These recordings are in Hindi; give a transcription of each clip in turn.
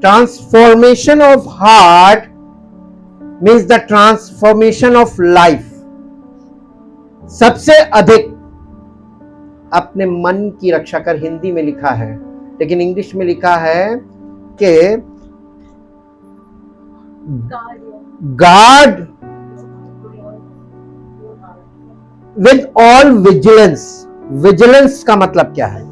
Transformation of heart means the transformation of life. सबसे अधिक अपने मन की रक्षा कर, हिंदी में लिखा है, लेकिन इंग्लिश में लिखा है कि guard with all vigilance. Vigilance का मतलब क्या है?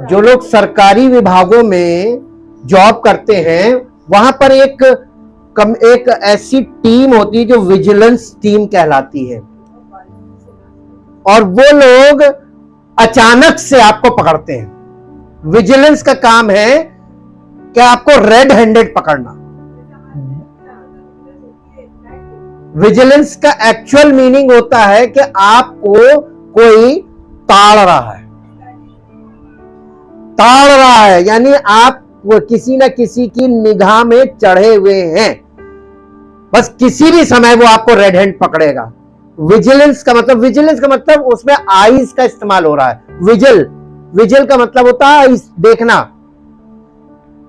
जो लोग सरकारी विभागों में जॉब करते हैं, वहां पर एक ऐसी टीम होती है जो विजिलेंस टीम कहलाती है, और वो लोग अचानक से आपको पकड़ते हैं। विजिलेंस का काम है कि आपको रेड हैंडेड पकड़ना। विजिलेंस का एक्चुअल मीनिंग होता है कि आपको कोई ताड़ रहा है, यानी आप किसी न किसी की निगाह में चढ़े हुए हैं, बस किसी भी समय वो आपको रेड हैंड पकड़ेगा। विजिलेंस का मतलब उसमें आईज का इस्तेमाल हो रहा है। विजिल का मतलब होता है आईज, देखना।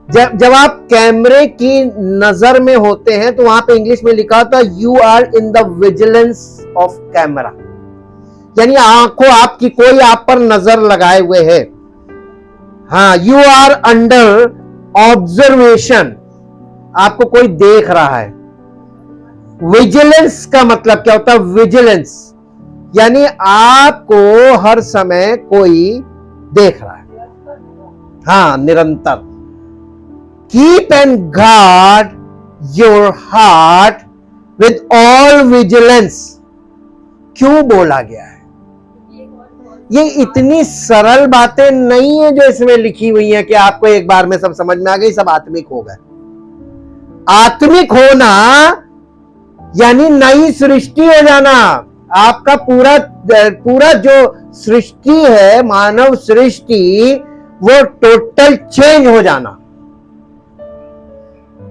जब आप कैमरे की नजर में होते हैं तो वहां पे इंग्लिश में लिखा था you are in the vigilance of camera, यानी आंखों आपकी, कोई आप पर नजर लगाए हुए है। हाँ, यू आर अंडर ऑब्जर्वेशन, आपको कोई देख रहा है। विजिलेंस का मतलब क्या होता है? विजिलेंस यानी आपको हर समय कोई देख रहा है। हाँ, निरंतर। Keep and guard your heart with all vigilance. क्यों बोला गया है? ये इतनी सरल बातें नहीं है जो इसमें लिखी हुई है कि आपको एक बार में सब समझ में आ गई, सब आत्मिक हो गए। आत्मिक होना यानी नई सृष्टि हो जाना। आपका पूरा जो सृष्टि है, मानव सृष्टि, वो टोटल चेंज हो जाना।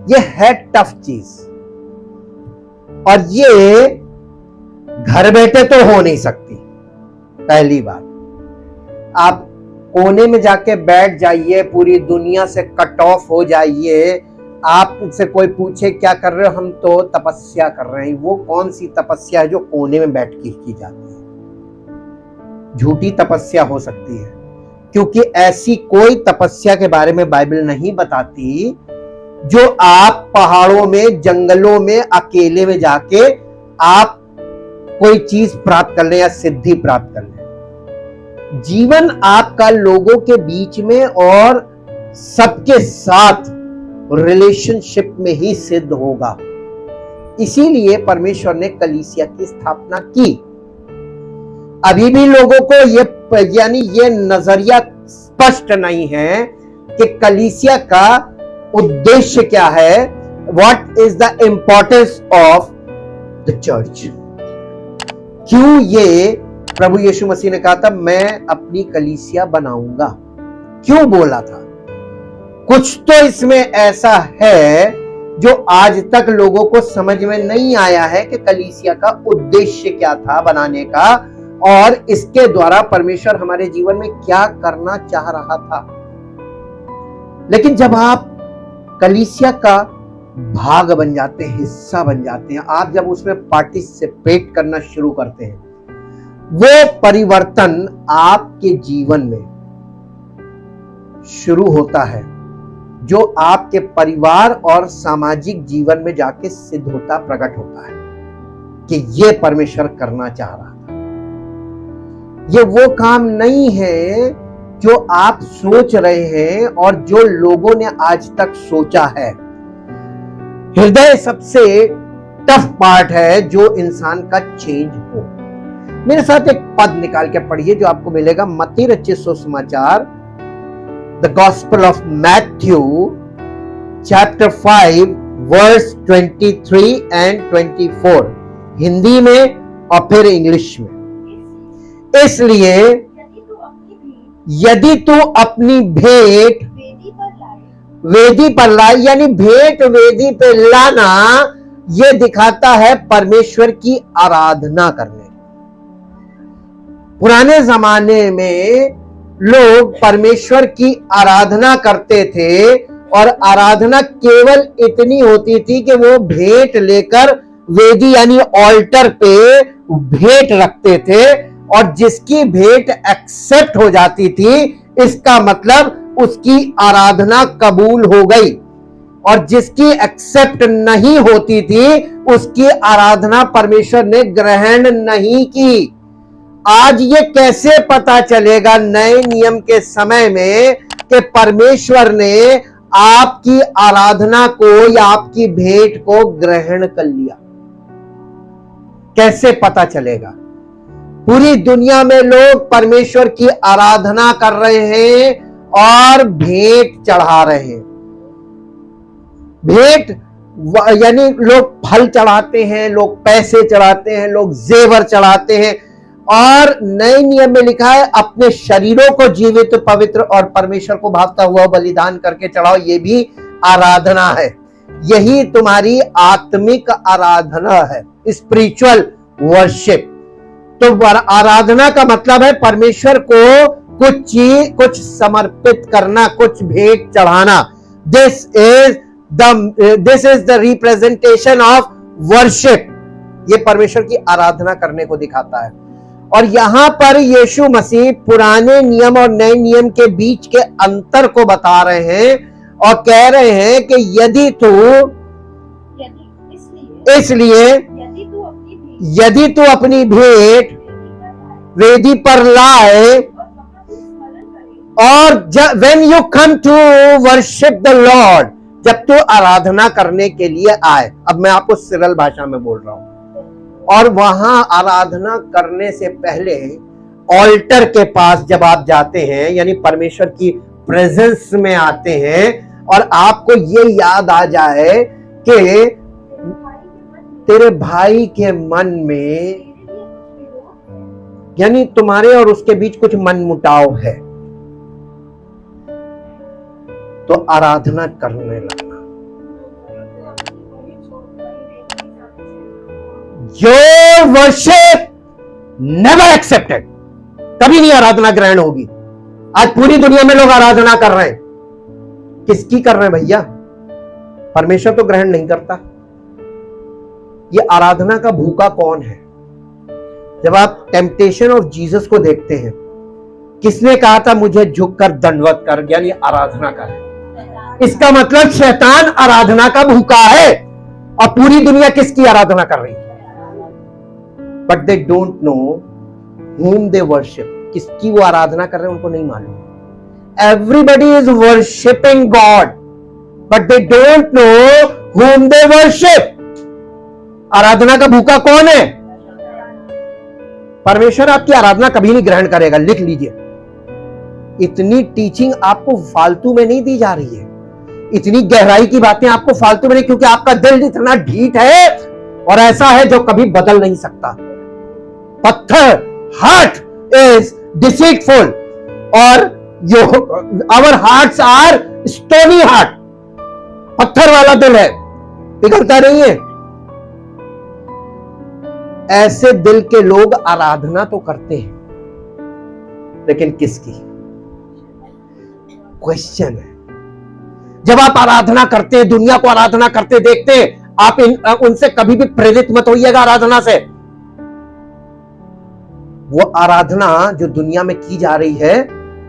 ये है टफ चीज, और ये घर बैठे तो हो नहीं सकती। पहली बात, आप कोने में जाके बैठ जाइए, पूरी दुनिया से कट ऑफ हो जाइए। आपसे कोई पूछे क्या कर रहे हो, हम तो तपस्या कर रहे हैं। वो कौन सी तपस्या है जो कोने में बैठ के की जाती है? झूठी तपस्या हो सकती है, क्योंकि ऐसी कोई तपस्या के बारे में बाइबल नहीं बताती जो आप पहाड़ों में, जंगलों में, अकेले में जाके आप कोई चीज प्राप्त कर ले या सिद्धि प्राप्त कर ले। जीवन आपका लोगों के बीच में और सबके साथ रिलेशनशिप में ही सिद्ध होगा। इसीलिए परमेश्वर ने कलीसिया की स्थापना की। अभी भी लोगों को ये नजरिया स्पष्ट नहीं है कि कलीसिया का उद्देश्य क्या है। What is the importance of the church? क्यों ये प्रभु यीशु मसीह ने कहा था मैं अपनी कलीसिया बनाऊंगा? क्यों बोला था? कुछ तो इसमें ऐसा है जो आज तक लोगों को समझ में नहीं आया है कि कलीसिया का उद्देश्य क्या था बनाने का, और इसके द्वारा परमेश्वर हमारे जीवन में क्या करना चाह रहा था। लेकिन जब आप कलीसिया का भाग बन जाते हैं, हिस्सा बन जाते हैं, आप जब उसमें पार्टिसिपेट करना शुरू करते हैं, वो परिवर्तन आपके जीवन में शुरू होता है जो आपके परिवार और सामाजिक जीवन में जाके सिद्ध होता, प्रकट होता है कि ये परमेश्वर करना चाह रहा था। ये वो काम नहीं है जो आप सोच रहे हैं और जो लोगों ने आज तक सोचा है। हृदय सबसे टफ पार्ट है जो इंसान का चेंज हो। मेरे साथ एक पद निकाल के पढ़िए जो आपको मिलेगा मत्ती रचित सुसमाचार, the Gospel of Matthew chapter 5 verse 23 and 24, Hindi में और फिर इंग्लिश में। इसलिए यदि तू अपनी भेंट वेदी पर लाए, यानी भेंट वेदी पे लाना ये दिखाता है परमेश्वर की आराधना करने। पुराने जमाने में लोग परमेश्वर की आराधना करते थे और आराधना केवल इतनी होती थी कि वो भेंट लेकर वेदी यानी ऑल्टर पे भेंट रखते थे और जिसकी भेंट एक्सेप्ट हो जाती थी इसका मतलब उसकी आराधना कबूल हो गई और जिसकी एक्सेप्ट नहीं होती थी उसकी आराधना परमेश्वर ने ग्रहण नहीं की। आज ये कैसे पता चलेगा नए नियम के समय में कि परमेश्वर ने आपकी आराधना को या आपकी भेंट को ग्रहण कर लिया? कैसे पता चलेगा? पूरी दुनिया में लोग परमेश्वर की आराधना कर रहे हैं और भेंट चढ़ा रहे हैं। भेंट यानी लोग फल चढ़ाते हैं, लोग पैसे चढ़ाते हैं, लोग जेवर चढ़ाते हैं और नए नियम में लिखा है अपने शरीरों को जीवित, पवित्र और परमेश्वर को भावता हुआ बलिदान करके चढ़ाओ। ये भी आराधना है। यही तुम्हारी आत्मिक आराधना है, स्पिरिचुअल वर्शिप। तो आराधना का मतलब है परमेश्वर को कुछ समर्पित करना, कुछ भेंट चढ़ाना। This is the representation of worship. ये परमेश्वर की आराधना करने को दिखाता है। और यहां पर यीशु मसीह पुराने नियम और नए नियम के बीच के अंतर को बता रहे हैं और कह रहे हैं कि यदि तू अपनी भेंट वेदी पर लाए और when you come to worship the Lord, जब तू आराधना करने के लिए आए, अब मैं आपको सरल भाषा में बोल रहा हूं, और वहां आराधना करने से पहले ऑल्टर के पास जब आप जाते हैं यानी परमेश्वर की प्रेजेंस में आते हैं और आपको ये याद आ जाए कि तेरे भाई के मन में यानी तुम्हारे और उसके बीच कुछ मनमुटाव है, तो आराधना करने लगना। Your worship never accepted, कभी नहीं आराधना ग्रहण होगी। आज पूरी दुनिया में लोग आराधना कर रहे हैं, किसकी कर रहे हैं भैया? परमेश्वर तो ग्रहण नहीं करता। ये आराधना का भूखा कौन है? जब आप टेम्पटेशन ऑफ जीसस को देखते हैं, किसने कहा था मुझे झुककर दंडवत कर, यानी आराधना कर? इसका मतलब शैतान आराधना का भूखा है और पूरी दुनिया किसकी आराधना कर रही है? But they don't know whom they worship, किसकी वो आराधना कर रहे हैं उनको नहीं मालूम। Everybody is worshipping God but they don't know whom they worship। आराधना का भूखा कौन है? परमेश्वर आपकी आराधना कभी नहीं ग्रहण करेगा, लिख लीजिए। इतनी टीचिंग आपको फालतू में नहीं दी जा रही है, इतनी गहराई की बातें आपको फालतू में नहीं, क्योंकि आपका दिल इतना ढीठ है और ऐसा है जो कभी बदल नहीं सकता। पत्थर, हार्ट इज डिसीटफुल और our hearts are stony heart. पत्थर वाला दिल है, पिघलता नहीं है। ऐसे दिल के लोग आराधना तो करते हैं, लेकिन किसकी? क्वेश्चन है। जब आप आराधना करते हैं, दुनिया को आराधना करते देखते हैं, आप उनसे कभी भी प्रेरित मत होइएगा आराधना से। वो आराधना जो दुनिया में की जा रही है,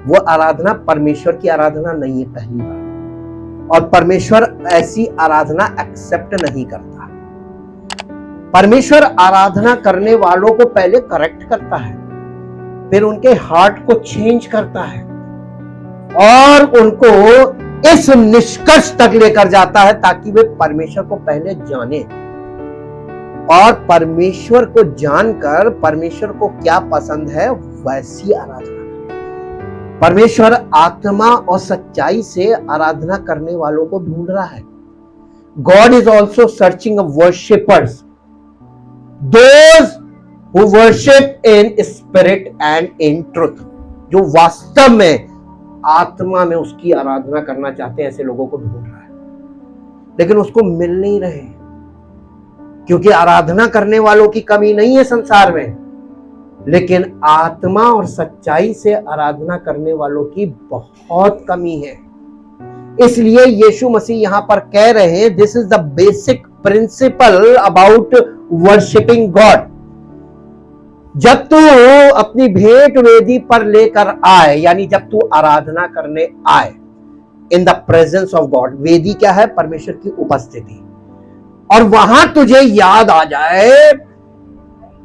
वो आराधना परमेश्वर की आराधना नहीं है, पहली बात। और परमेश्वर ऐसी आराधना एक्सेप्ट नहीं करता। परमेश्वर आराधना करने वालों को पहले करेक्ट करता है, फिर उनके हार्ट को चेंज करता है और उनको इस निष्कर्ष तक लेकर जाता है ताकि वे परमेश्वर को पहले जाने और परमेश्वर को जानकर परमेश्वर को क्या पसंद है वैसी आराधना करें। परमेश्वर आत्मा और सच्चाई से आराधना करने वालों को ढूंढ रहा है। God is also searching worshippers, those who worship in spirit and in truth, जो वास्तव में आत्मा में उसकी आराधना करना चाहते हैं, ऐसे लोगों को ढूंढ रहा है, लेकिन उसको मिल नहीं रहे। क्योंकि आराधना करने वालों की कमी नहीं है संसार में, लेकिन आत्मा और सच्चाई से आराधना करने वालों की बहुत कमी है। इसलिए यीशु मसीह यहां पर कह रहे हैं, this is the basic principle about worshipping God. जब तू अपनी भेंट वेदी पर लेकर आए, यानी जब तू आराधना करने आए इन द प्रेजेंस ऑफ गॉड, वेदी क्या है? परमेश्वर की उपस्थिति, और वहां तुझे याद आ जाए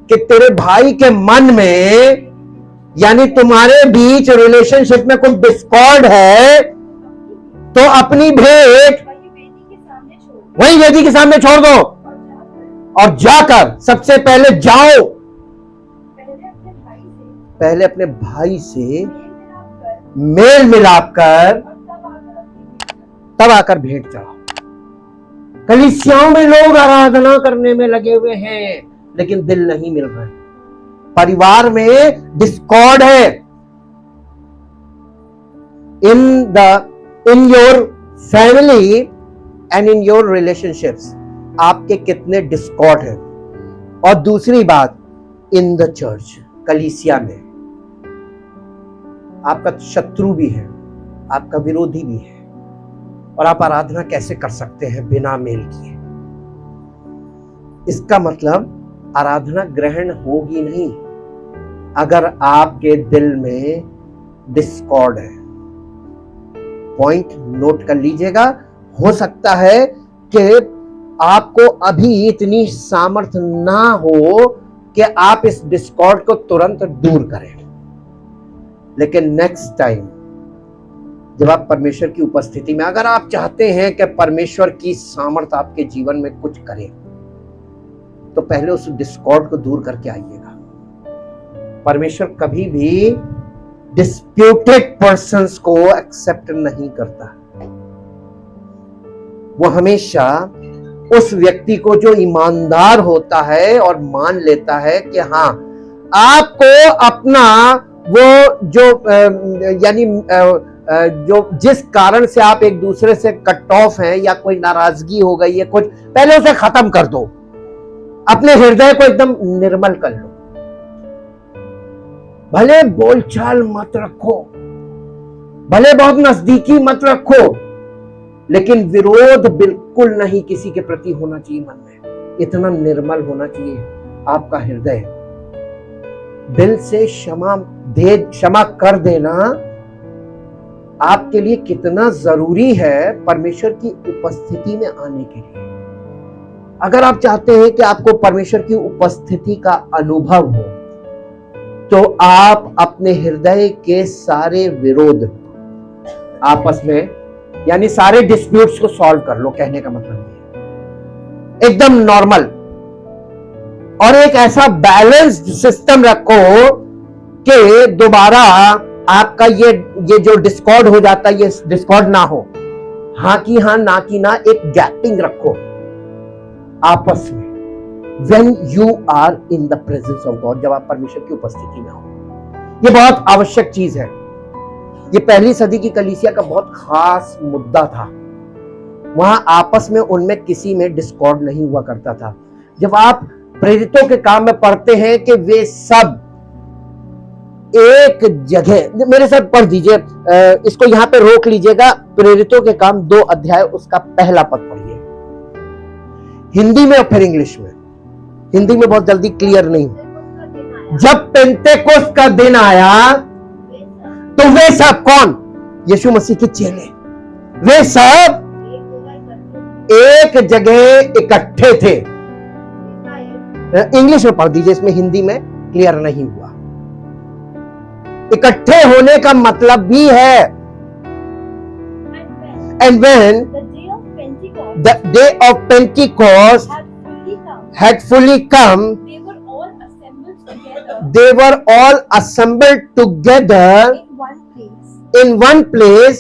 कि तेरे भाई के मन में, यानी तुम्हारे बीच रिलेशनशिप में कुछ डिस्कॉर्ड है, तो अपनी भेंट वही वेदी के सामने छोड़ दो और जाकर सबसे पहले जाओ, पहले अपने भाई से मेल मिलाप कर तब आकर भेंट चढ़ाओ। कलीसियाओं में लोग आराधना करने में लगे हुए हैं, लेकिन दिल नहीं मिल रहे। परिवार में डिस्कॉर्ड है। In your family and in your relationships आपके कितने डिस्कॉर्ड है। और दूसरी बात, इन द चर्च, कलीसिया में आपका शत्रु भी है, आपका विरोधी भी है, और आप आराधना कैसे कर सकते हैं बिना मेल किए? इसका मतलब आराधना ग्रहण होगी नहीं अगर आपके दिल में डिस्कॉर्ड है। पॉइंट नोट कर लीजिएगा। हो सकता है कि आपको अभी इतनी सामर्थ्य ना हो कि आप इस डिस्कॉर्ड को तुरंत दूर करें, लेकिन नेक्स्ट टाइम जब आप परमेश्वर की उपस्थिति में, अगर आप चाहते हैं कि परमेश्वर की सामर्थ आपके जीवन में कुछ करे, तो पहले उस डिस्कॉर्ड को दूर करके आइएगा। परमेश्वर कभी भी डिस्प्यूटेड पर्संस को एक्सेप्ट नहीं करता। वो हमेशा उस व्यक्ति को जो ईमानदार होता है और मान लेता है कि हाँ, आपको अपना वो जो यानी जो जिस कारण से आप एक दूसरे से कट ऑफ हैं या कोई नाराजगी हो गई है कुछ, पहले उसे खत्म कर दो। अपने हृदय को एकदम निर्मल कर लो। भले बोलचाल मत रखो, भले बहुत नजदीकी मत रखो, लेकिन विरोध बिल्कुल नहीं किसी के प्रति होना चाहिए मन में। इतना निर्मल होना चाहिए आपका हृदय। दिल से क्षमा कर देना आपके लिए कितना जरूरी है परमेश्वर की उपस्थिति में आने के लिए। अगर आप चाहते हैं कि आपको परमेश्वर की उपस्थिति का अनुभव हो, तो आप अपने हृदय के सारे विरोध आपस में, यानी सारे डिस्प्यूट्स को सॉल्व कर लो। कहने का मतलब ये एकदम नॉर्मल, और एक ऐसा बैलेंस्ड सिस्टम रखो कि दोबारा आपका ये जो डिस्कॉर्ड हो जाता है, ये डिस्कॉर्ड ना हो। हाँ की हाँ, ना की ना, एक गैपिंग रखो आपस में। When you are in the presence of God, जब आप परमेश्वर की उपस्थिति में हो, ये बहुत आवश्यक चीज है। ये पहली सदी की कलीसिया का बहुत खास मुद्दा था। वहां आपस में उनमें किसी में डिस्कॉर्ड नहीं हुआ करता था। जब आप प्रेरितों के काम में पढ़ते हैं कि वे सब एक जगह, मेरे साथ पढ़ दीजिए, इसको यहां पे रोक लीजिएगा। प्रेरितों के काम 2 अध्याय, उसका पहला पद पढ़िए, हिंदी में और फिर इंग्लिश में। हिंदी में बहुत जल्दी क्लियर नहीं। जब पेंटेकोस्त का दिन आया तो वे सब, कौन? यीशु मसीह के चेले, वे सब एक जगह इकट्ठे थे। इंग्लिश में पढ़ दीजिए, इसमें हिंदी में क्लियर नहीं हुआ। इकट्ठे होने का मतलब भी है, and when the day of Pentecost had fully come, they were all assembled together in one place,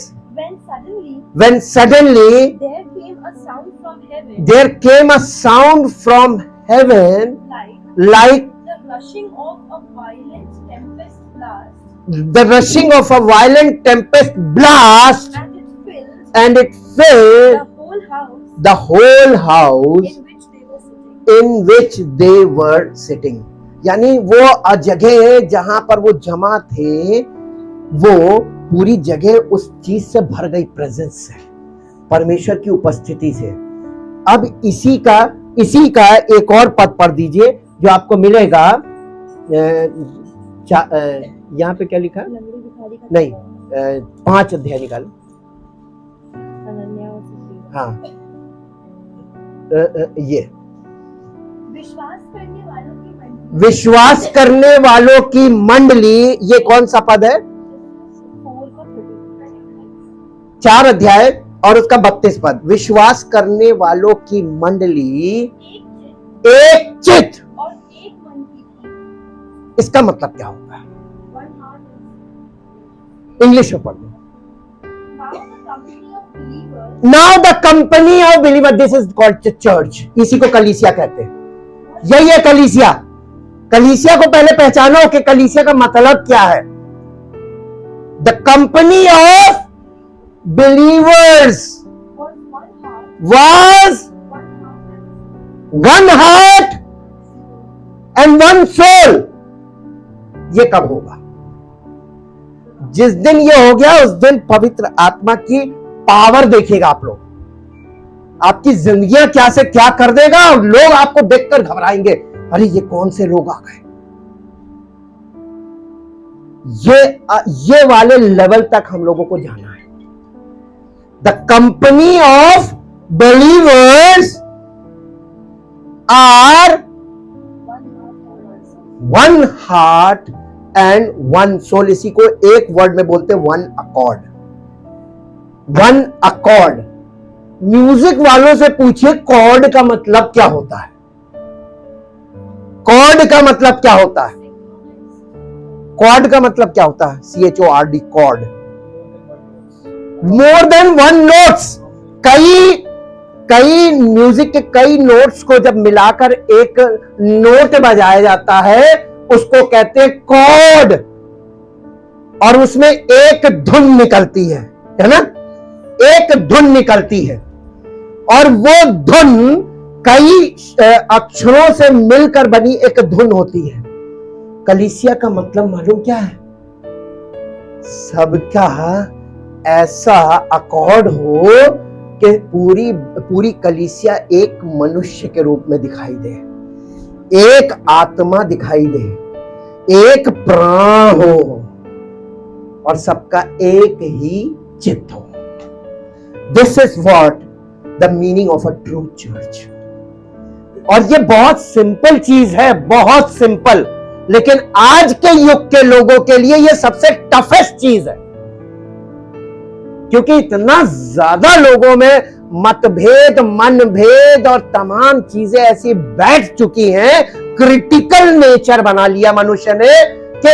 when suddenly there came a sound from heaven like the rushing of a violent tempest blast, and it filled the whole house in which they were sitting, यानी वो जगह जहां पर वो जमा थे, वो पूरी जगह उस चीज से भर गई, प्रेजेंस से, परमेश्वर की उपस्थिति से। अब इसी का एक और पद पढ़ दीजिए जो आपको मिलेगा। यहाँ पे क्या लिखा? नहीं, 5 अध्याय निकालो। हाँ, ये विश्वास करने वालों की मंडली, ये कौन सा पद है? 4 अध्याय और उसका 32 पद। विश्वास करने वालों की मंडली एक चित्त, इसका मतलब क्या होता है? इंग्लिश में पढ़ लो। Now the company of believer, this is called church. इसी को कलीसिया कहते हैं। यही है कलीसिया। कलीसिया को पहले पहचानो कि कलीसिया का मतलब क्या है। The company of believers was one heart and one soul। ये कब होगा? जिस दिन ये हो गया, उस दिन पवित्र आत्मा की पावर देखिएगा आप लोग। आपकी जिंदगियां क्या से क्या कर देगा, और लोग आपको देखकर घबराएंगे, अरे ये कौन से लोग आ गए। ये वाले लेवल तक हम लोगों को जाना है। The company of believers are one heart and one soul। इसी को एक वर्ड में बोलते हैं one accord. One accord. Music वालों से पूछिए कॉर्ड का मतलब क्या होता है। कॉर्ड का मतलब क्या होता है? कॉर्ड का मतलब क्या होता है? CHORD, cord. More than one notes. कई म्यूजिक के कई नोट्स को जब मिलाकर एक नोट बजाया जाता है, उसको कहते हैं कॉर्ड। और उसमें एक धुन निकलती है ना? एक धुन निकलती है, और वो धुन कई अक्षरों से मिलकर बनी एक धुन होती है। कलीसिया का मतलब मालूम क्या है? सबका ऐसा अकॉर्ड हो कि पूरी कलीसिया एक मनुष्य के रूप में दिखाई दे, एक आत्मा दिखाई दे, एक प्राण हो, और सबका एक ही चित्त हो। This is what the meaning of a true church. और ये बहुत सिंपल चीज है, बहुत सिंपल, लेकिन आज के युग के लोगों के लिए ये सबसे टफेस्ट चीज है, क्योंकि इतना ज्यादा लोगों में मतभेद, मनभेद और तमाम चीजें ऐसी बैठ चुकी हैं, क्रिटिकल नेचर बना लिया मनुष्य ने कि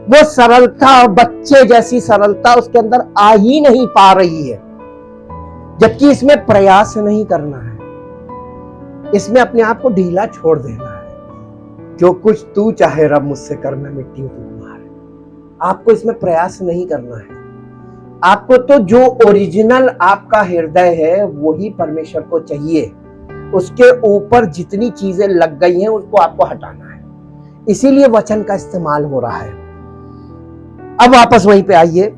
वो सरलता, बच्चे जैसी सरलता उसके अंदर आ ही नहीं पा रही है। जबकि इसमें प्रयास नहीं करना है, इसमें अपने आप को ढीला छोड़ देना है। जो कुछ तू चाहे रब मुझसे कर, मैं मिट्टी हूं तू कुम्हार। आपको इसमें प्रयास नहीं करना है। आपको तो जो ओरिजिनल आपका हृदय है वही परमेश्वर को चाहिए। उसके ऊपर जितनी चीजें लग गई हैं उसको आपको हटाना है। इसीलिए वचन का इस्तेमाल हो रहा है। अब वापस वहीं पे आइए।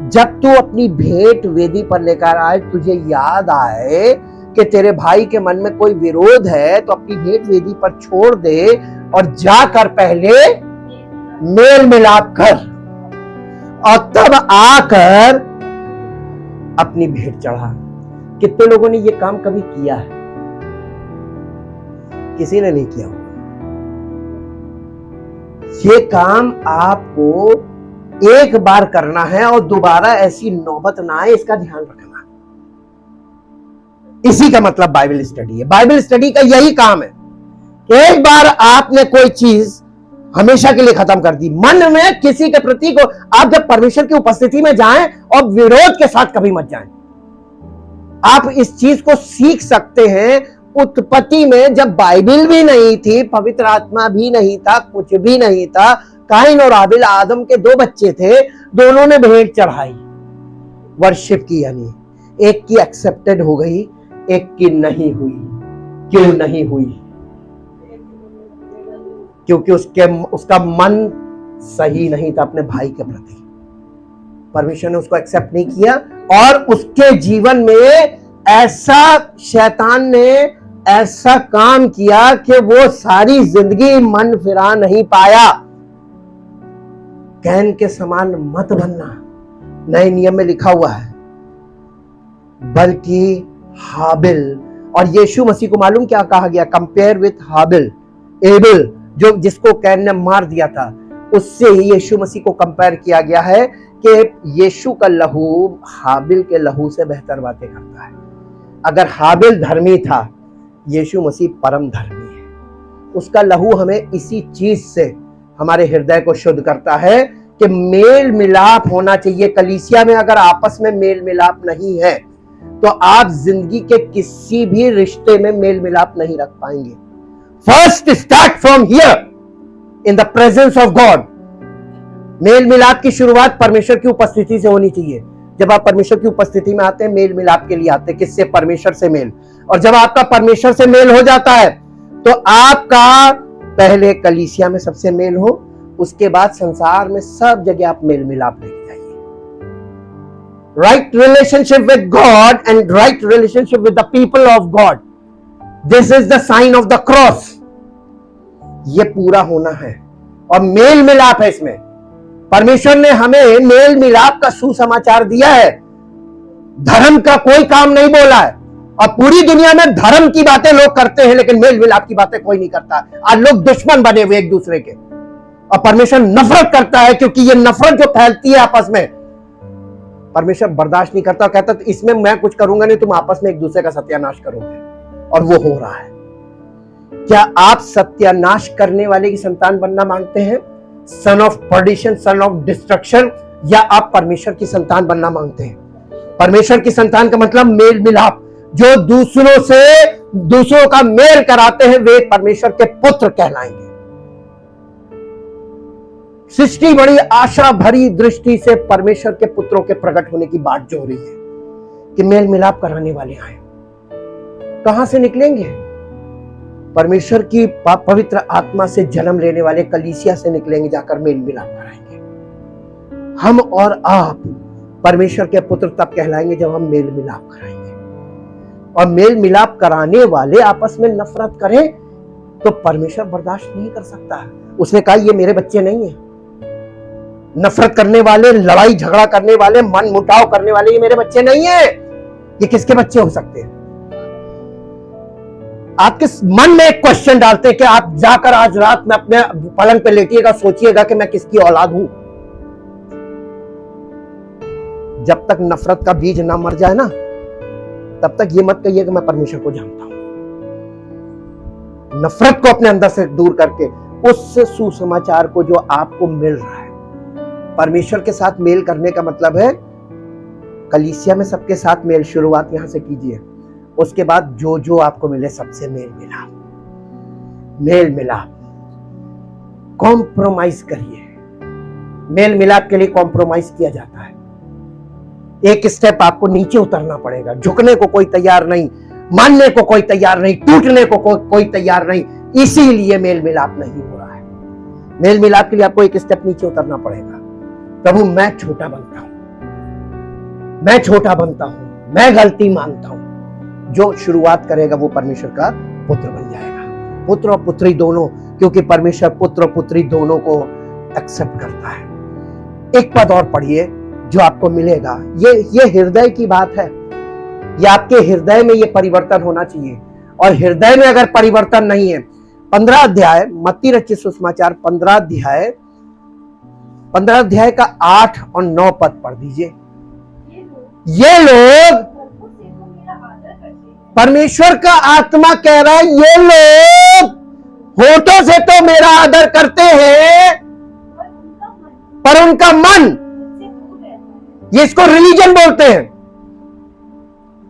जब तू अपनी भेंट वेदी पर लेकर आए, तुझे याद आए कि तेरे भाई के मन में कोई विरोध है, तो अपनी भेंट वेदी पर छोड़ दे और जाकर पहले मेल मिलाप कर, और तब आकर अपनी भेंट चढ़ा। कितने लोगों ने यह काम कभी किया है? किसी ने नहीं किया होगा। ये काम आपको एक बार करना है और दोबारा ऐसी नौबत ना आए, इसका ध्यान रखना। इसी का मतलब बाइबल स्टडी है। बाइबल स्टडी का यही काम है कि एक बार आपने कोई चीज हमेशा के लिए खत्म कर दी। मन में किसी के प्रति को, आप जब परमेश्वर की उपस्थिति में जाएं और विरोध के साथ कभी मत जाएं। आप इस चीज को सीख सकते हैं। उत्पत्ति में जब बाइबल भी नहीं थी, पवित्र आत्मा भी नहीं था, कुछ भी नहीं था, काइन और हाबिल, आदम के 2 बच्चे थे, दोनों ने भेंट चढ़ाई, वर्शिप की। यानी एक की एक्सेप्टेड हो गई, एक की नहीं हुई। क्यों नहीं हुई? क्योंकि उसका मन सही नहीं था अपने भाई के प्रति। परमेश्वर ने उसको एक्सेप्ट नहीं किया और उसके जीवन में ऐसा शैतान ने ऐसा काम किया कि वो सारी जिंदगी मन फिरा नहीं पाया। कैन के समान मत बनना, नए नियम में लिखा हुआ है, बल्कि हाबिल। और यीशु मसीह को मालूम क्या कहा गया? कंपेयर विथ हाबिल, एबल, जो जिसको कैन ने मार दिया था, उससे ही यीशु मसीह को कंपेयर किया गया है कि यीशु का लहू हाबिल के लहू से बेहतर बातें करता है। अगर हाबिल धर्मी था, यीशु मसीह परम धर्मी है। उसका लहू हमें इसी चीज से हमारे हृदय को शुद्ध करता है कि मेल मिलाप होना चाहिए। कलीसिया में अगर आपस में मेल मिलाप नहीं है तो आप जिंदगी के किसी भी रिश्ते में मेल मिलाप नहीं रख पाएंगे। First start from here in the presence of God. मेल मिलाप की शुरुआत परमेश्वर की उपस्थिति से होनी चाहिए। जब आप परमेश्वर की उपस्थिति में आते हैं, मेल मिलाप के लिए आते हैं। किससे? परमेश्वर से मेल। और जब आपका परमेश्वर से मेल हो जाता है तो आपका पहले कलीसिया में सबसे मेल हो, उसके बाद संसार में सब जगह आप मेल मिलाप लेके जाइए। Right relationship with God and right relationship with the people of God, this is the sign of the cross. ये पूरा होना है और मेल मिलाप है इसमें। परमेश्वर ने हमें मेल मिलाप का सुसमाचार दिया है, धर्म का कोई काम नहीं बोला है। और पूरी दुनिया में धर्म की बातें लोग करते हैं, लेकिन मेल मिलाप की बातें कोई नहीं करता। आज लोग दुश्मन बने हुए एक दूसरे के, और परमेश्वर नफरत करता है, क्योंकि ये नफरत जो फैलती है आपस में, परमेश्वर बर्दाश्त नहीं करता। कहता तो इसमें मैं कुछ करूंगा नहीं, तुम आपस में एक दूसरे का सत्यानाश करोगे। और वो हो रहा है। क्या आप सत्यानाश करने वाले की संतान बनना मांगते हैं, son of perdition, son of destruction, या आप परमेश्वर की संतान बनना मांगते हैं? परमेश्वर की संतान का मतलब मेल मिलाप। जो दूसरों का मेल कराते हैं वे परमेश्वर के पुत्र कहलाएंगे। सृष्टि बड़ी आशा भरी दृष्टि से परमेश्वर के पुत्रों के प्रकट होने की बात जो हो रही है कि मेल मिलाप कराने वाले आए। कहां से निकलेंगे? परमेश्वर की पवित्र आत्मा से जन्म लेने वाले कलीसिया से निकलेंगे, जाकर मेल मिलाप कराएंगे। हम और आप परमेश्वर के पुत्र तब कहलाएंगे जब हम मेल मिलाप कराएंगे। और मेल मिलाप कराने वाले आपस में नफरत करें तो परमेश्वर बर्दाश्त नहीं कर सकता। उसने कहा ये मेरे बच्चे नहीं है। नफरत करने वाले, लड़ाई झगड़ा करने वाले, मन मुटाव करने वाले, ये मेरे बच्चे नहीं है। ये किसके बच्चे हो सकते हैं? आपके मन में एक क्वेश्चन डालते हैं कि आप जाकर आज रात में अपने पलंग पे लेटिएगा, सोचिएगा कि मैं किसकी औलाद हूं। जब तक नफरत का बीज ना मर जाए ना, तब तक ये मत कहिए कि मैं परमेश्वर को जानता हूं। नफरत को अपने अंदर से दूर करके उस सुसमाचार को जो आपको मिल रहा है, परमेश्वर के साथ मेल करने का मतलब है कलीसिया में सबके साथ मेल। शुरुआत यहां से कीजिए, उसके बाद जो जो आपको मिले सबसे मेल मिलाप। कॉम्प्रोमाइज करिए। मेल मिलाप के लिए कॉम्प्रोमाइज किया जाता है। एक स्टेप आपको नीचे उतरना पड़ेगा। झुकने को कोई तैयार नहीं, मानने को कोई तैयार नहीं, टूटने को कोई तैयार नहीं। इसीलिए मेल मिलाप नहीं हो रहा है। मेल मिलाप के लिए आपको एक स्टेप नीचे उतरना पड़ेगा। प्रभु मैं छोटा बनता हूं, मैं गलती मानता हूं। जो शुरुआत करेगा वो परमेश्वर का पुत्र बन जाएगा। पुत्र और पुत्री दोनों, क्योंकि परमेश्वर पुत्र और पुत्री दोनों को एक्सेप्ट करता है। एक पद और पढ़िए जो आपको मिलेगा। ये हृदय की बात है। ये आपके हृदय में ये परिवर्तन होना चाहिए। और हृदय में अगर परिवर्तन नहीं है, 15 अध्याय मत्ती रचित सुसमाचार 15 अध्याय का 8 और 9 पद पढ़ दीजिए। ये लोग, परमेश्वर का आत्मा कह रहा है, ये लोग होठों से तो मेरा आदर करते हैं पर उनका मन, ये इसको रिलीजन बोलते हैं।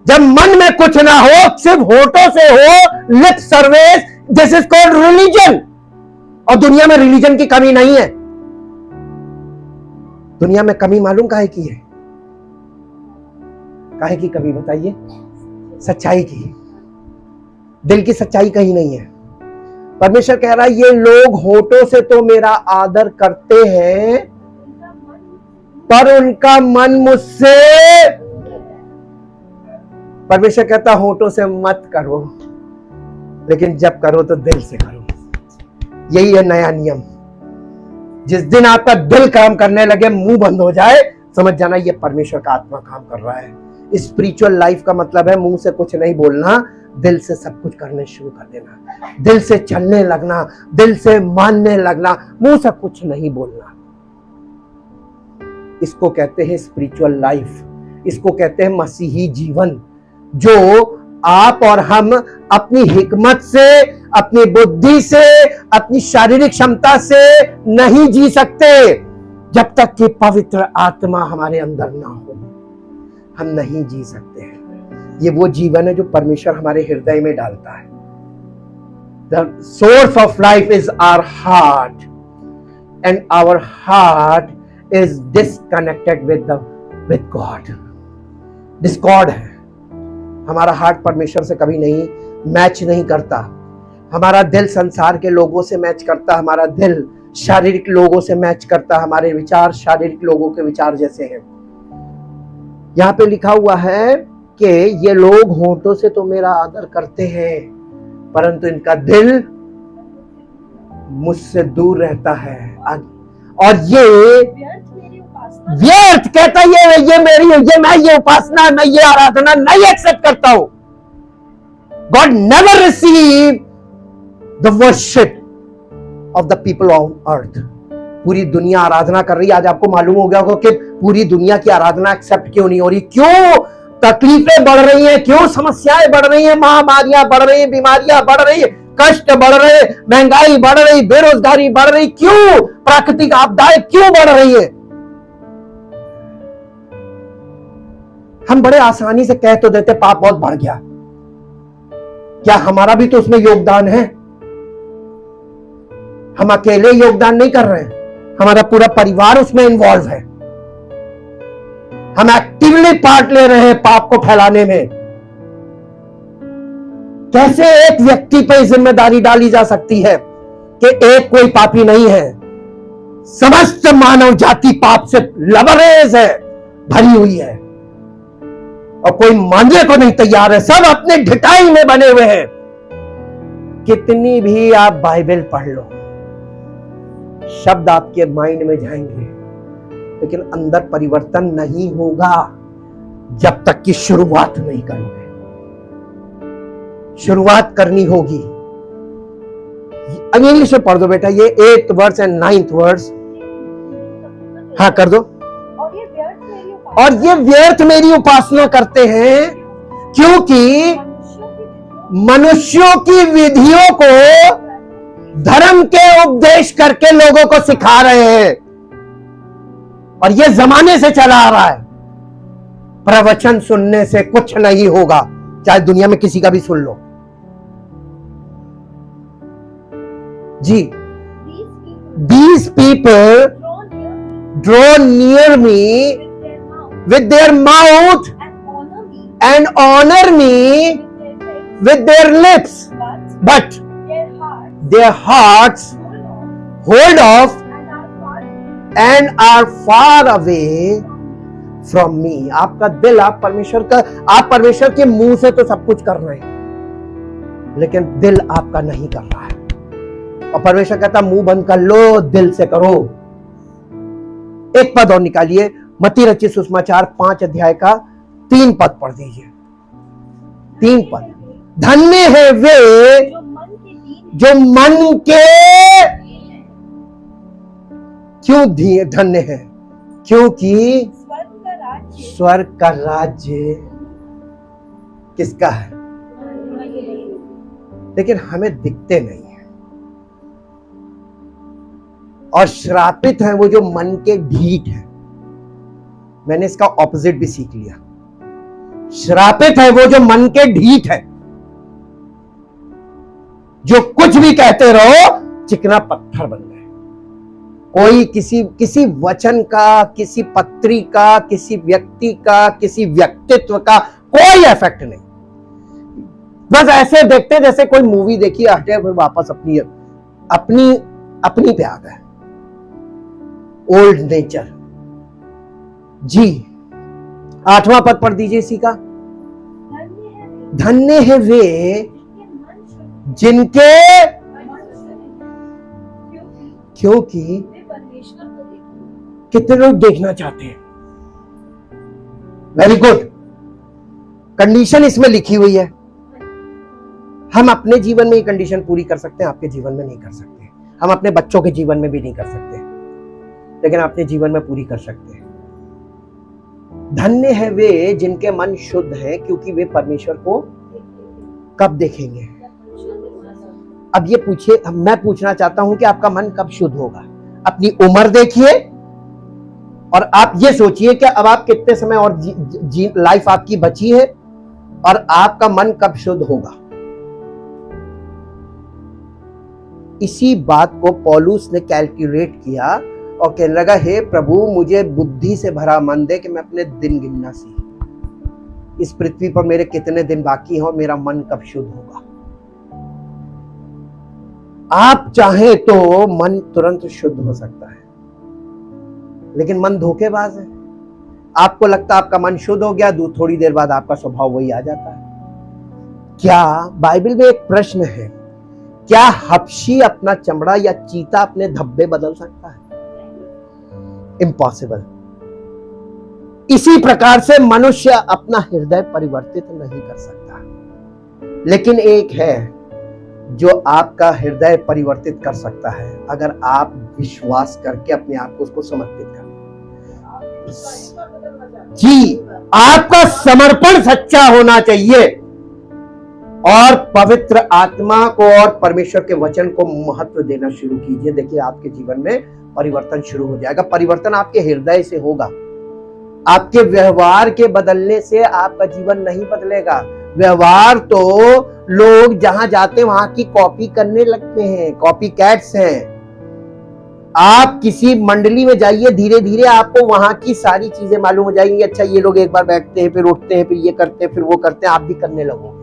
जब मन में कुछ ना हो, सिर्फ होठों से हो, lip service, this is called religion. और दुनिया में रिलीजन की कमी नहीं है। दुनिया में कमी मालूम काहे की है? काहे की कमी बताइए? सच्चाई की। दिल की सच्चाई कहीं नहीं है। परमेश्वर कह रहा है ये लोग होठों से तो मेरा आदर करते हैं पर उनका मन मुझसे, परमेश्वर कहता होठों से मत करो, लेकिन जब करो तो दिल से करो। यही है नया नियम। जिस दिन आपका दिल काम करने लगे, मुंह बंद हो जाए, समझ जाना ये परमेश्वर का आत्मा काम कर रहा है। स्पिरिचुअल लाइफ का मतलब है मुंह से कुछ नहीं बोलना, दिल से सब कुछ करने शुरू कर देना, दिल से चलने लगना, दिल से मानने लगना, मुंह से कुछ नहीं बोलना। इसको कहते हैं स्पिरिचुअल लाइफ, इसको कहते हैं मसीही जीवन, जो आप और हम अपनी हिकमत से, अपनी बुद्धि से, अपनी शारीरिक क्षमता से नहीं जी सकते। जब तक कि पवित्र आत्मा हमारे अंदर ना हो, हम नहीं जी सकते हैं। ये वो जीवन है जो परमेश्वर हमारे हृदय में डालता है। The source of life is our heart, and our heart is disconnected with God. Discord है हमारा हार्ट, परमेश्वर से कभी नहीं मैच नहीं करता। हमारा दिल संसार के लोगों से मैच करता, हमारा दिल शारीरिक लोगों से मैच करता, हमारे विचार शारीरिक लोगों के विचार जैसे हैं। यहां पे लिखा हुआ है कि ये लोग होठों से तो मेरा आदर करते हैं परंतु इनका दिल मुझसे दूर रहता है। और ये व्यर्थ कहता ये मेरी मैं ये उपासना, मैं ये आराधना नहीं एक्सेप्ट करता हूं। God never receive the worship of the people on earth. पूरी दुनिया आराधना कर रही है। आज आपको मालूम हो गया होगा कि पूरी दुनिया की आराधना एक्सेप्ट क्यों नहीं हो रही, क्यों तकलीफें बढ़ रही हैं, क्यों समस्याएं बढ़ रही हैं, महामारियां बढ़ रही हैं, बीमारियां बढ़ रही हैं, कष्ट बढ़ रहे, महंगाई बढ़ रही, बेरोजगारी बढ़ रही, क्यों प्राकृतिक आपदाएं क्यों बढ़ रही है। हम बड़े आसानी से कह तो देते पाप बहुत बढ़ गया, क्या हमारा भी तो उसमें योगदान है? हम अकेले योगदान नहीं कर रहे हैं, हमारा पूरा परिवार उसमें इन्वॉल्व है। हम एक्टिवली पार्ट ले रहे हैं पाप को फैलाने में। कैसे एक व्यक्ति पे जिम्मेदारी डाली जा सकती है कि एक कोई पापी नहीं है? समस्त मानव जाति पाप से लबरेज है, भरी हुई है, और कोई मानने को नहीं तैयार है। सब अपने ढिठाई में बने हुए हैं। कितनी भी आप बाइबल पढ़ लो, शब्द आपके माइंड में जाएंगे, लेकिन अंदर परिवर्तन नहीं होगा जब तक कि शुरुआत नहीं करोगे। शुरुआत करनी होगी। इंग्लिश में पढ़ दो बेटा, ये 8th verse and 9th verse. हाँ कर दो। और ये व्यर्थ मेरी उपासना करते हैं क्योंकि मनुष्यों की विधियों को धर्म के उपदेश करके लोगों को सिखा रहे हैं। और ये जमाने से चला आ रहा है। प्रवचन सुनने से कुछ नहीं होगा, चाहे दुनिया में किसी का भी सुन लो। जी, these people draw near me with their mouth and honor me with their lips, but their hearts hold off and are far away from me. आपका दिल, आप परमेश्वर के मुंह से तो सब कुछ कर रहे हैं, लेकिन दिल आपका नहीं कर रहा है। और परमेश्वर कहता मुंह बंद कर लो, दिल से करो। एक पद और निकालिए, मत्ती रचित सुसमाचार 5 अध्याय का 3 पद पढ़ दीजिए। 3 पद। धन्य है वे जो मन के, क्यों धन्य है? क्योंकि स्वर्ग का राज्य किसका है? लेकिन हमें दिखते नहीं है। और श्रापित है वो जो मन के ढीठ है। मैंने इसका ऑपोजिट भी सीख लिया। श्रापित है वो जो मन के ढीठ है, जो कुछ भी कहते रहो चिकना पत्थर बन गए। कोई किसी वचन का, किसी पत्री का, किसी व्यक्ति का, किसी व्यक्तित्व का कोई इफेक्ट नहीं। बस ऐसे देखते जैसे कोई मूवी देखी, हटे फिर वापस अपनी अपनी अपनी पे आ गए। Old nature. जी 8वां पद पढ़ दीजिए इसी का। धन्य है वे जिनके, क्योंकि कितने लोग देखना चाहते हैं। वेरी गुड, कंडीशन इसमें लिखी हुई है। हम अपने जीवन में ये कंडीशन पूरी कर सकते हैं, आपके जीवन में नहीं कर सकते। हम अपने बच्चों के जीवन में भी नहीं कर सकते, लेकिन अपने जीवन में पूरी कर सकते हैं। धन्य है वे जिनके मन शुद्ध है, क्योंकि वे परमेश्वर को कब देखेंगे। अब ये पूछिए, मैं पूछना चाहता हूं कि आपका मन कब शुद्ध होगा। अपनी उम्र देखिए और आप ये सोचिए कि अब आप कितने समय और लाइफ आपकी बची है, और आपका मन कब शुद्ध होगा। इसी बात को पौलुस ने कैलकुलेट किया और कहने लगा, हे प्रभु मुझे बुद्धि से भरा मन दे कि मैं अपने दिन गिनना सीखूं। इस पृथ्वी पर मेरे कितने दिन बाकी हैं और मेरा मन कब शुद्ध होगा। आप चाहे तो मन तुरंत शुद्ध हो सकता है, लेकिन मन धोखेबाज है। आपको लगता है आपका मन शुद्ध हो गया, थोड़ी देर बाद आपका स्वभाव वही आ जाता है। क्या बाइबल में एक प्रश्न है, क्या हबशी अपना चमड़ा या चीता अपने धब्बे बदल सकता है? इम्पॉसिबल। इसी प्रकार से मनुष्य अपना हृदय परिवर्तित नहीं कर सकता, लेकिन एक है जो आपका हृदय परिवर्तित कर सकता है, अगर आप विश्वास करके अपने आप को उसको समर्पित करें। जी, आपका समर्पण सच्चा होना चाहिए और पवित्र आत्मा को और परमेश्वर के वचन को महत्व देना शुरू कीजिए। देखिए आपके जीवन में परिवर्तन शुरू हो जाएगा। परिवर्तन आपके हृदय से होगा। आपके व्यवहार के बदलने से आपका जीवन नहीं बदलेगा। व्यवहार तो लोग जहां जाते वहां की कॉपी करने लगते हैं, कॉपी कैट्स हैं। आप किसी मंडली में जाइए, धीरे धीरे आपको वहां की सारी चीजें मालूम हो जाएंगी। अच्छा, ये लोग एक बार बैठते हैं, फिर उठते हैं, फिर ये करते हैं, फिर वो करते हैं, आप भी करने लगोगे।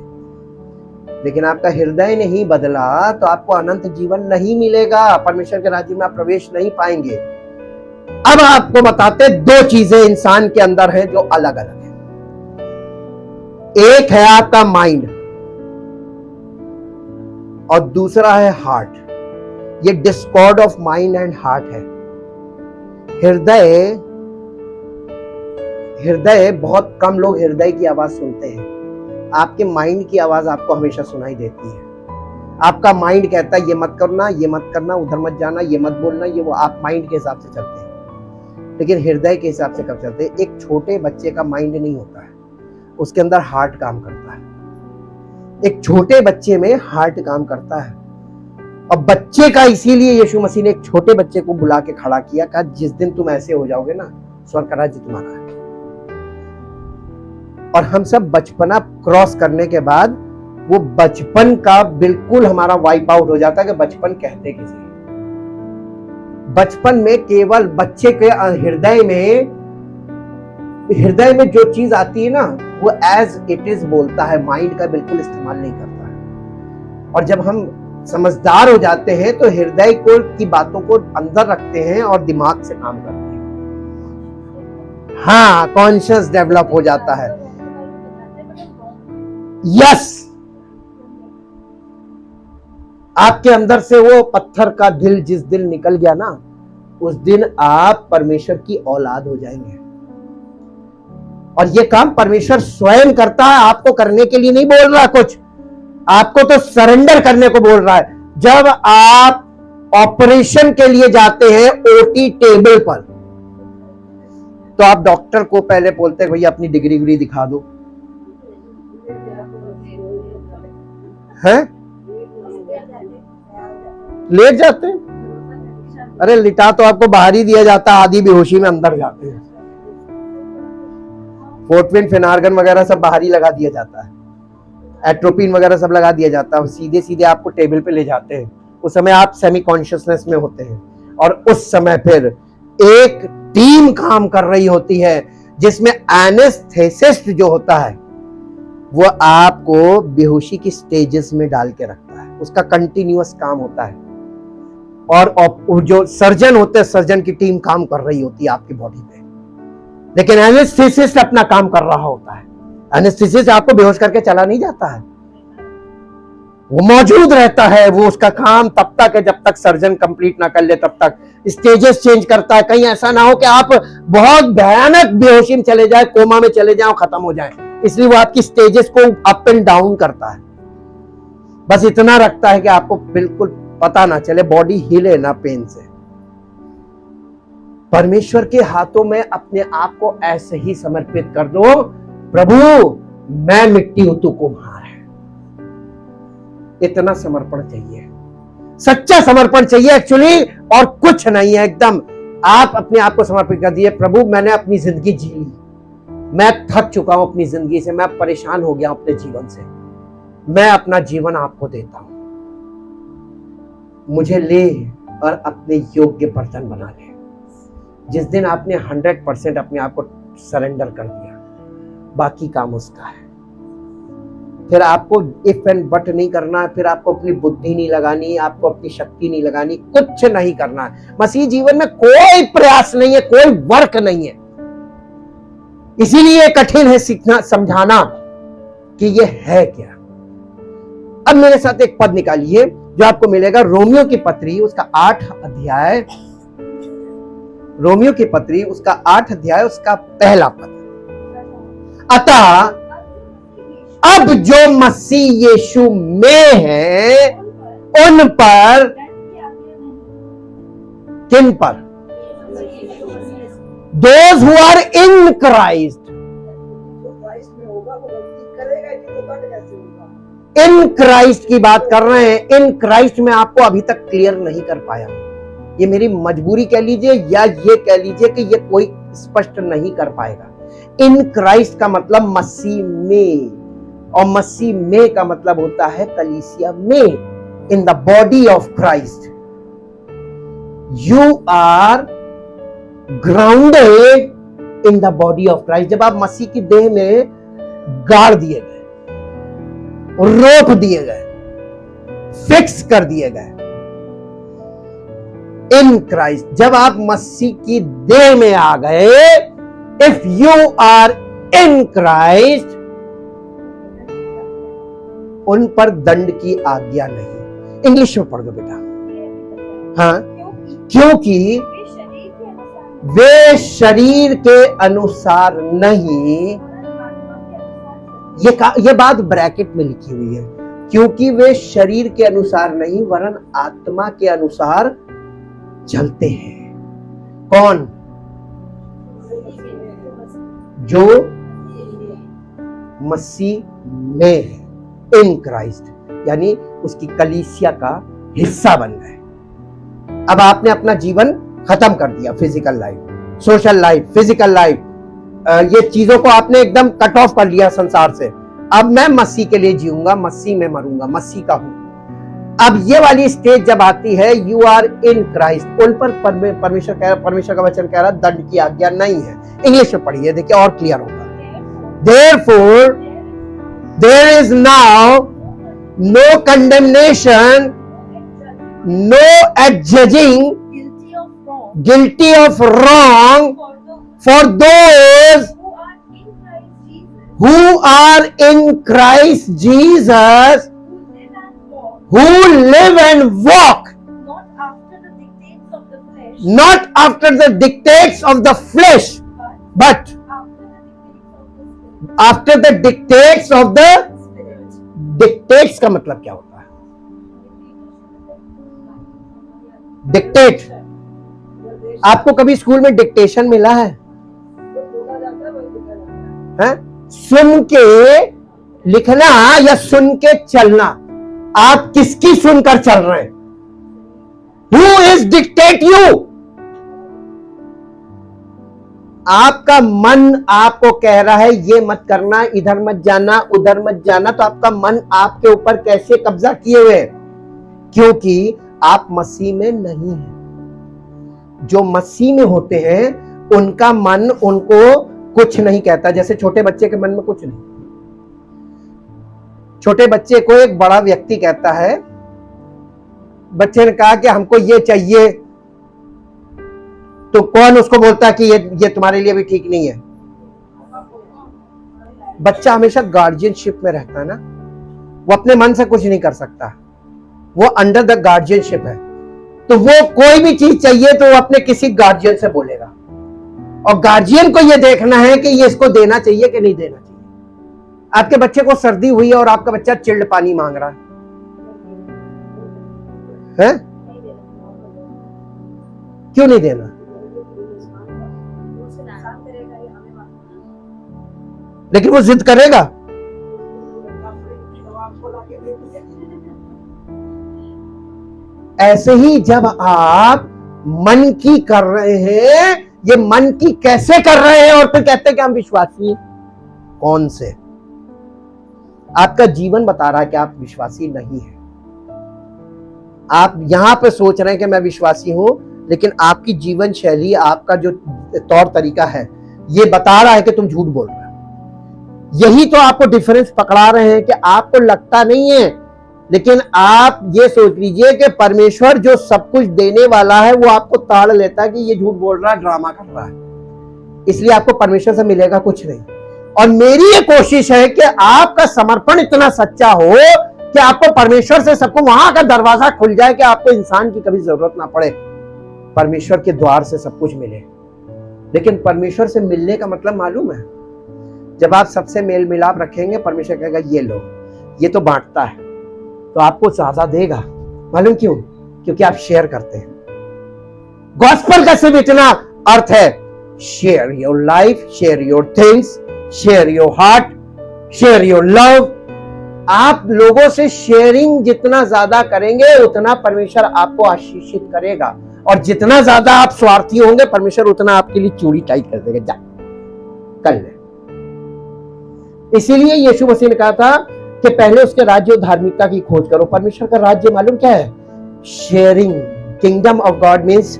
लेकिन आपका हृदय नहीं बदला तो आपको अनंत जीवन नहीं मिलेगा। परमेश्वर के राज्य में आप प्रवेश नहीं पाएंगे। अब आपको बताते, दो चीजें इंसान के अंदर हैं जो अलग अलग है। एक है आपका माइंड और दूसरा है हार्ट। ये Discord of mind and heart है। हृदय बहुत कम लोग हृदय की आवाज सुनते हैं। आपके माइंड की आवाज आपको हमेशा सुनाई देती है। आपका माइंड कहता है ये मत करना, ये मत करना, उधर मत जाना, ये मत बोलना, ये वो। आप माइंड के हिसाब से चलते हैं, लेकिन हृदय के हिसाब से कब चलते हैं? एक छोटे बच्चे का माइंड नहीं होता है, उसके अंदर हार्ट काम करता है। एक छोटे बच्चे में हार्ट काम करता है। और बच्चे का, इसीलिए यीशु मसीह ने एक छोटे बच्चे को बुला के खड़ा किया, कहा जिस दिन तुम ऐसे हो जाओगे ना, स्वर्ग का राज्य तुम्हारा है। और हम सब बचपना क्रॉस करने के बाद वो बचपन का बिल्कुल हमारा वाइप आउट हो जाता है कि बचपन कहते किसे। बचपन में केवल बच्चे के हृदय में जो चीज आती है ना, वो एज इट इज बोलता है, माइंड का बिल्कुल इस्तेमाल नहीं करता है। और जब हम समझदार हो जाते हैं तो हृदय को की बातों को अंदर रखते हैं और दिमाग से काम करते हैं। हाँ, कॉन्शियस डेवलप हो जाता है। यस, आपके अंदर से वो पत्थर का दिल जिस दिन निकल गया ना, उस दिन आप परमेश्वर की औलाद हो जाएंगे। और ये काम परमेश्वर स्वयं करता है, आपको करने के लिए नहीं बोल रहा कुछ, आपको तो सरेंडर करने को बोल रहा है। जब आप ऑपरेशन के लिए जाते हैं ओटी टेबल पर, तो आप डॉक्टर को पहले बोलते हैं भैया अपनी डिग्री दिखा दो, हैं? लेट जाते हैं। अरे लिटा तो आपको बाहर ही दिया जाता है, आधी बेहोशी में अंदर जाते हैं। फोर्टविन, फेनार्गन वगैरह सब बाहर ही लगा दिया जाता है, एट्रोपिन वगैरह सब लगा दिया जाता है। सीधे सीधे आपको टेबल पे ले जाते हैं। उस समय आप सेमी कॉन्शियसनेस में होते हैं और उस समय फिर एक टीम काम कर रही होती है जिसमें एनेस्थेसिस्ट जो होता है वो आपको बेहोशी की स्टेजेस में डाल के रखता है, उसका कंटिन्यूअस काम होता है। और जो सर्जन होते हैं, सर्जन की टीम काम कर रही होती है आपकी बॉडी पे, लेकिन एनेस्थेसिस्ट अपना काम कर रहा होता है। एनेस्थेसिस्ट आपको बेहोश करके चला नहीं जाता है, वो मौजूद रहता है, वो उसका काम तब तक है जब तक सर्जन कंप्लीट ना कर ले, तब तक स्टेजेस चेंज करता है। कहीं ऐसा ना हो कि आप बहुत भयानक बेहोशी में चले जाए, कोमा में चले जाओ, खत्म हो जाए, इसलिए वो आपकी स्टेजेस को अप एंड डाउन करता है। बस इतना रखता है कि आपको बिल्कुल पता ना चले, बॉडी हिले ना पेन से। परमेश्वर के हाथों में अपने आप को ऐसे ही समर्पित कर दो, प्रभु मैं मिट्टी हूं, तू कुम्हार है। इतना समर्पण चाहिए, सच्चा समर्पण चाहिए एक्चुअली, और कुछ नहीं है। एकदम आप अपने आप को समर्पित कर दिए, प्रभु मैंने अपनी जिंदगी जी ली, मैं थक चुका हूं अपनी जिंदगी से, मैं परेशान हो गया अपने जीवन से, मैं अपना जीवन आपको देता हूं, मुझे ले और अपने योग्य बर्तन बना ले। जिस दिन आपने 100% अपने आप को सरेंडर कर दिया, बाकी काम उसका है। फिर आपको इफ एंड बट नहीं करना है, फिर आपको अपनी बुद्धि नहीं लगानी, आपको अपनी शक्ति नहीं लगानी, कुछ नहीं करना है। मसीह जीवन में कोई प्रयास नहीं है, कोई वर्क नहीं है। इसीलिए कठिन है सीखना, समझाना कि ये है क्या। अब मेरे साथ एक पद निकालिए जो आपको मिलेगा रोमियो की पत्री, उसका 8 अध्याय, रोमियो की पत्री उसका 8 अध्याय, उसका पहला पद। अतः अब जो मसीह यीशु में है, उन पर, किन पर? Those who are in Christ. In Christ की बात कर रहे हैं। इन क्राइस्ट में आपको अभी तक क्लियर नहीं कर पाया, ये मेरी मजबूरी कह लीजिए या ये कह लीजिए कि ये कोई स्पष्ट नहीं कर पाएगा। इन क्राइस्ट का मतलब मसीह में, और मसीह में का मतलब होता है कलीसिया में, in the body of Christ. You are grounded in the body of Christ. जब आप मसीह की देह में गाड़ दिए गए, रोप दिए गए, फिक्स कर दिए गए इन क्राइस्ट, जब आप मसीह की देह में आ गए, if you are in Christ, उन पर दंड की आज्ञा नहीं। इंग्लिश में पढ़ दो बेटा। हाँ, क्योंकि वे शरीर के अनुसार नहीं, ये बात ब्रैकेट में लिखी हुई है, क्योंकि वे शरीर के अनुसार नहीं वरन आत्मा के अनुसार चलते हैं। कौन? जो मसीह में है, इन क्राइस्ट, यानी उसकी कलीसिया का हिस्सा बन गए। अब आपने अपना जीवन खत्म कर दिया, physical life, social life, physical life, ये चीजों को आपने एकदम कट ऑफ कर लिया संसार से। अब मैं मसीह के लिए जीऊंगा, मसीह में मरूंगा, मसीह का हूं। अब ये वाली स्टेज जब आती है, यू आर इन क्राइस्ट, उन पर परमेश्वर का वचन कह रहा दंड की आज्ञा नहीं है। इंग्लिश में पढ़िए, देखिए और क्लियर होगा। Therefore there is now no condemnation, no adjudging, guilty of wrong for those who are in Christ Jesus, who live and walk not after the dictates of the flesh, but after the dictates of the dictates का मतलब क्या होता है? डिक्टेट, आपको कभी स्कूल में डिक्टेशन मिला है? सुन के लिखना या सुन के चलना? आप किसकी सुनकर चल रहे हैं? Who is dictate you? आपका मन आपको कह रहा है ये मत करना, इधर मत जाना, उधर मत जाना, तो आपका मन आपके ऊपर कैसे कब्जा किए हुए? क्योंकि आप मसीह में नहीं हैं। जो मसीह में होते हैं उनका मन उनको कुछ नहीं कहता। जैसे छोटे बच्चे के मन में कुछ नहीं, छोटे बच्चे को एक बड़ा व्यक्ति कहता है, बच्चे ने कहा कि हमको ये चाहिए, तो कौन उसको बोलता है कि ये तुम्हारे लिए भी ठीक नहीं है? बच्चा हमेशा गार्जियनशिप में रहता है ना, वो अपने मन से कुछ नहीं कर सकता, वो अंडर द गार्जियनशिप है। तो वो कोई भी चीज चाहिए तो वो अपने किसी गार्जियन से बोलेगा, और गार्जियन को ये देखना है कि ये इसको देना चाहिए कि नहीं देना चाहिए। आपके बच्चे को सर्दी हुई है और आपका बच्चा चिल्ड पानी मांग रहा है? क्यों नहीं देना? लेकिन वो जिद करेगा। ऐसे ही जब आप मन की कर रहे हैं, ये मन की कैसे कर रहे हैं, और फिर कहते हैं कि हम विश्वासी हैं। कौन से? आपका जीवन बता रहा है कि आप विश्वासी नहीं है। आप यहां पे सोच रहे हैं कि मैं विश्वासी हूं, लेकिन आपकी जीवन शैली, आपका जो तौर तरीका है, ये बता रहा है कि तुम झूठ बोल रहे हो। यही तो आपको डिफरेंस पकड़ा रहे हैं कि आपको लगता नहीं है, लेकिन आप ये सोच लीजिए कि परमेश्वर जो सब कुछ देने वाला है वो आपको ताड़ लेता है कि ये झूठ बोल रहा है, ड्रामा कर रहा है, इसलिए आपको परमेश्वर से मिलेगा कुछ नहीं। और मेरी ये कोशिश है कि आपका समर्पण इतना सच्चा हो कि आपको परमेश्वर से सबको वहां का दरवाजा खुल जाए कि आपको इंसान की कभी जरूरत ना पड़े, परमेश्वर के द्वार से सब कुछ मिले। लेकिन परमेश्वर से मिलने का मतलब मालूम है, जब आप सबसे मेल मिलाप रखेंगे, परमेश्वर कहेगा ये लो, ये तो बांटता है, तो आपको ज्यादा देगा। मालूम क्यों? क्योंकि आप शेयर करते हैं। गॉस्पेल का सिर्फ इतना अर्थ है, share your life, share your things, share your heart, share your love. आप लोगों से शेयरिंग जितना ज्यादा करेंगे, उतना परमेश्वर आपको आशीषित करेगा, और जितना ज्यादा आप स्वार्थी होंगे, परमेश्वर उतना आपके लिए चूड़ी टाइट कर देगा। जा कर ले। इसीलिए यीशु मसीह ने कहा था कि पहले उसके राज्य और धार्मिकता की खोज करो। परमेश्वर का राज्य मालूम क्या है? Sharing. Kingdom of God means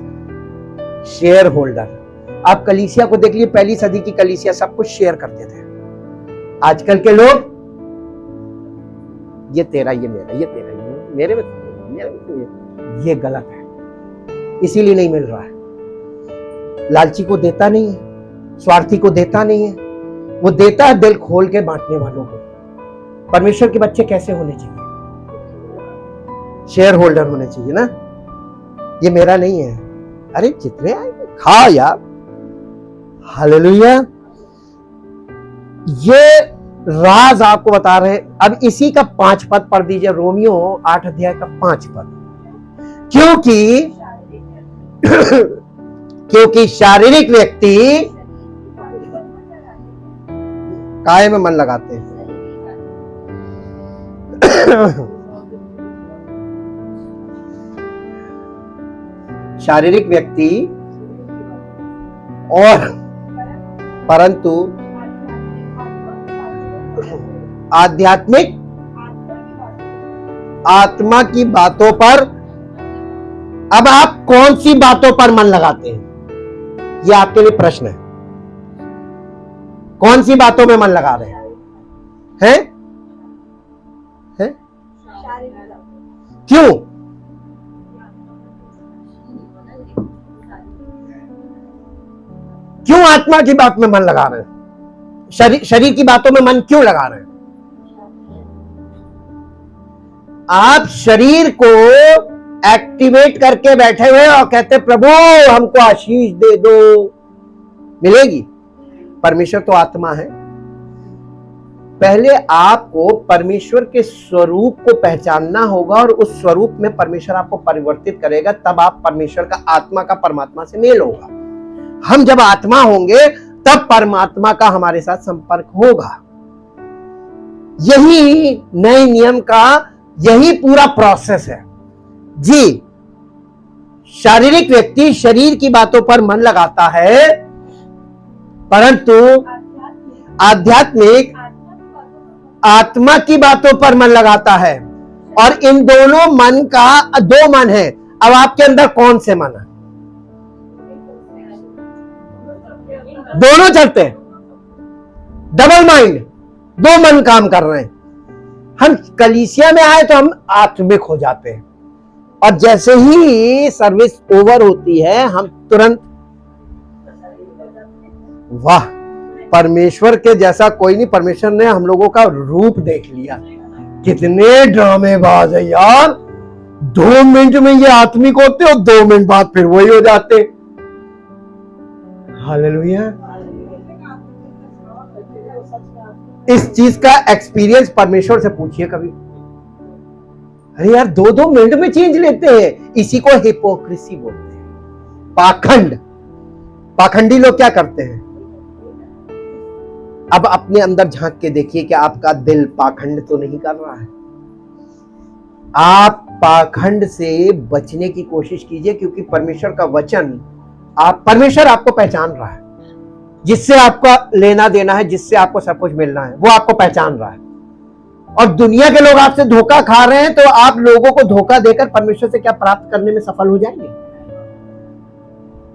share holder. आप कलीसिया को देख लीजिए, पहली सदी की कलीसिया सब कुछ शेयर करते थे। आजकल के लोग ये तेरा, ये मेरा, ये तेरा, ये मेरे में, ये गलत है, इसीलिए नहीं मिल रहा है। लालची को देता नहीं है, स्वार्थी को देता नहीं है, वो देता है दिल खोल के बांटने वालों को। परमेश्वर के बच्चे कैसे होने चाहिए? शेयर होल्डर होने चाहिए ना। ये मेरा नहीं है, अरे जितने आएंगे खा यार। हालेलुया। ये राज आपको बता रहे हैं। अब इसी का 5 पद पढ़ दीजिए, रोमियो 8 अध्याय का 5 पद। क्योंकि शारीरिक व्यक्ति काय में मन लगाते हैं। शारीरिक व्यक्ति और परंतु आध्यात्मिक आत्मा की बातों पर। अब आप कौन सी बातों पर मन लगाते हैं? यह आपके लिए प्रश्न है। कौन सी बातों में मन लगा रहे हैं? हैं? क्यों? क्यों आत्मा की बात में मन लगा रहे हैं? शरीर की बातों में मन क्यों लगा रहे हैं? आप शरीर को एक्टिवेट करके बैठे हुए और कहते प्रभु हमको आशीष दे दो, मिलेगी? परमेश्वर तो आत्मा है। पहले आपको परमेश्वर के स्वरूप को पहचानना होगा, और उस स्वरूप में परमेश्वर आपको परिवर्तित करेगा, तब आप परमेश्वर का आत्मा का परमात्मा से मेल होगा। हम जब आत्मा होंगे तब परमात्मा का हमारे साथ संपर्क होगा। यही नए नियम का यही पूरा प्रोसेस है जी। शारीरिक व्यक्ति शरीर की बातों पर मन लगाता है, परंतु आध्यात्मिक आत्मा की बातों पर मन लगाता है। और इन दोनों मन का 2 मन है। अब आपके अंदर कौन से मन है? दोनों चलते हैं, डबल माइंड, 2 मन काम कर रहे हैं। हम कलीसिया में आए तो हम आत्मिक हो जाते हैं, और जैसे ही सर्विस ओवर होती है हम तुरंत, वाह, परमेश्वर के जैसा कोई नहीं। परमेश्वर ने हम लोगों का रूप देख लिया। कितने ड्रामेबाज है यार, 2 मिनट में ये आत्मिक होते और 2 मिनट बाद फिर वही हो जाते। हालेलुया। इस चीज का एक्सपीरियंस परमेश्वर से पूछिए कभी। अरे यार 2-2 मिनट में चेंज लेते हैं। इसी को हिपोक्रेसी बोलते हैं, पाखंड। पाखंडी लोग क्या करते हैं? अब अपने अंदर झांक के देखिए कि आपका दिल पाखंड तो नहीं कर रहा है। आप पाखंड से बचने की कोशिश कीजिए, क्योंकि परमेश्वर का वचन, परमेश्वर आपको पहचान रहा है। जिससे आपका लेना देना है, जिससे आपको सब कुछ मिलना है, वो आपको पहचान रहा है। और दुनिया के लोग आपसे धोखा खा रहे हैं, तो आप लोगों को धोखा देकर परमेश्वर से क्या प्राप्त करने में सफल हो जाएंगे?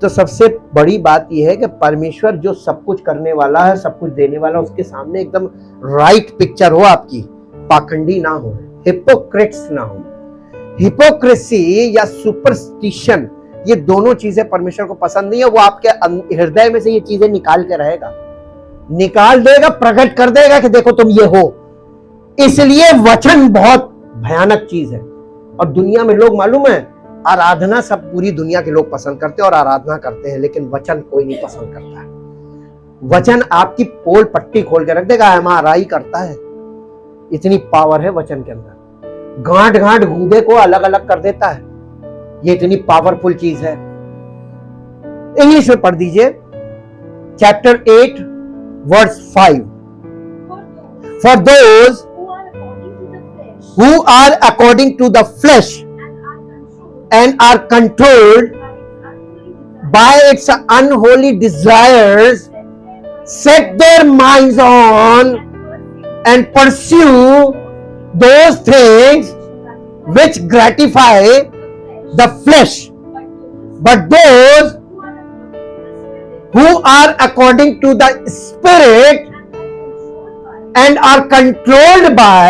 तो सबसे बड़ी बात यह है कि परमेश्वर जो सब कुछ करने वाला है, सब कुछ देने वाला, उसके सामने एकदम राइट पिक्चर हो आपकी, पाखंडी ना हो, हिपोक्रेट्स ना हो। हिपोक्रेसी या सुपरस्टिशन, ये दोनों चीजें परमेश्वर को पसंद नहीं है। वो आपके हृदय में से ये चीजें निकाल के रहेगा, निकाल देगा, प्रकट कर देगा कि देखो तुम ये हो। इसलिए वचन बहुत भयानक चीज है। और दुनिया में लोग, मालूम है, आराधना सब पूरी दुनिया के लोग पसंद करते हैं और आराधना करते हैं, लेकिन वचन कोई नहीं पसंद करता है। वचन आपकी पोल पट्टी खोल के रख देगा, एमआरआई करता है। इतनी पावर है वचन के अंदर, गांठ गांठ गूदे को अलग अलग कर देता है। ये इतनी पावरफुल चीज है। इंग्लिश में पढ़ दीजिए, chapter 8 verse 5। For those who are according to the flesh and are controlled by its unholy desires, set their minds on and pursue those things which gratify the flesh. But those who are according to the Spirit and are controlled by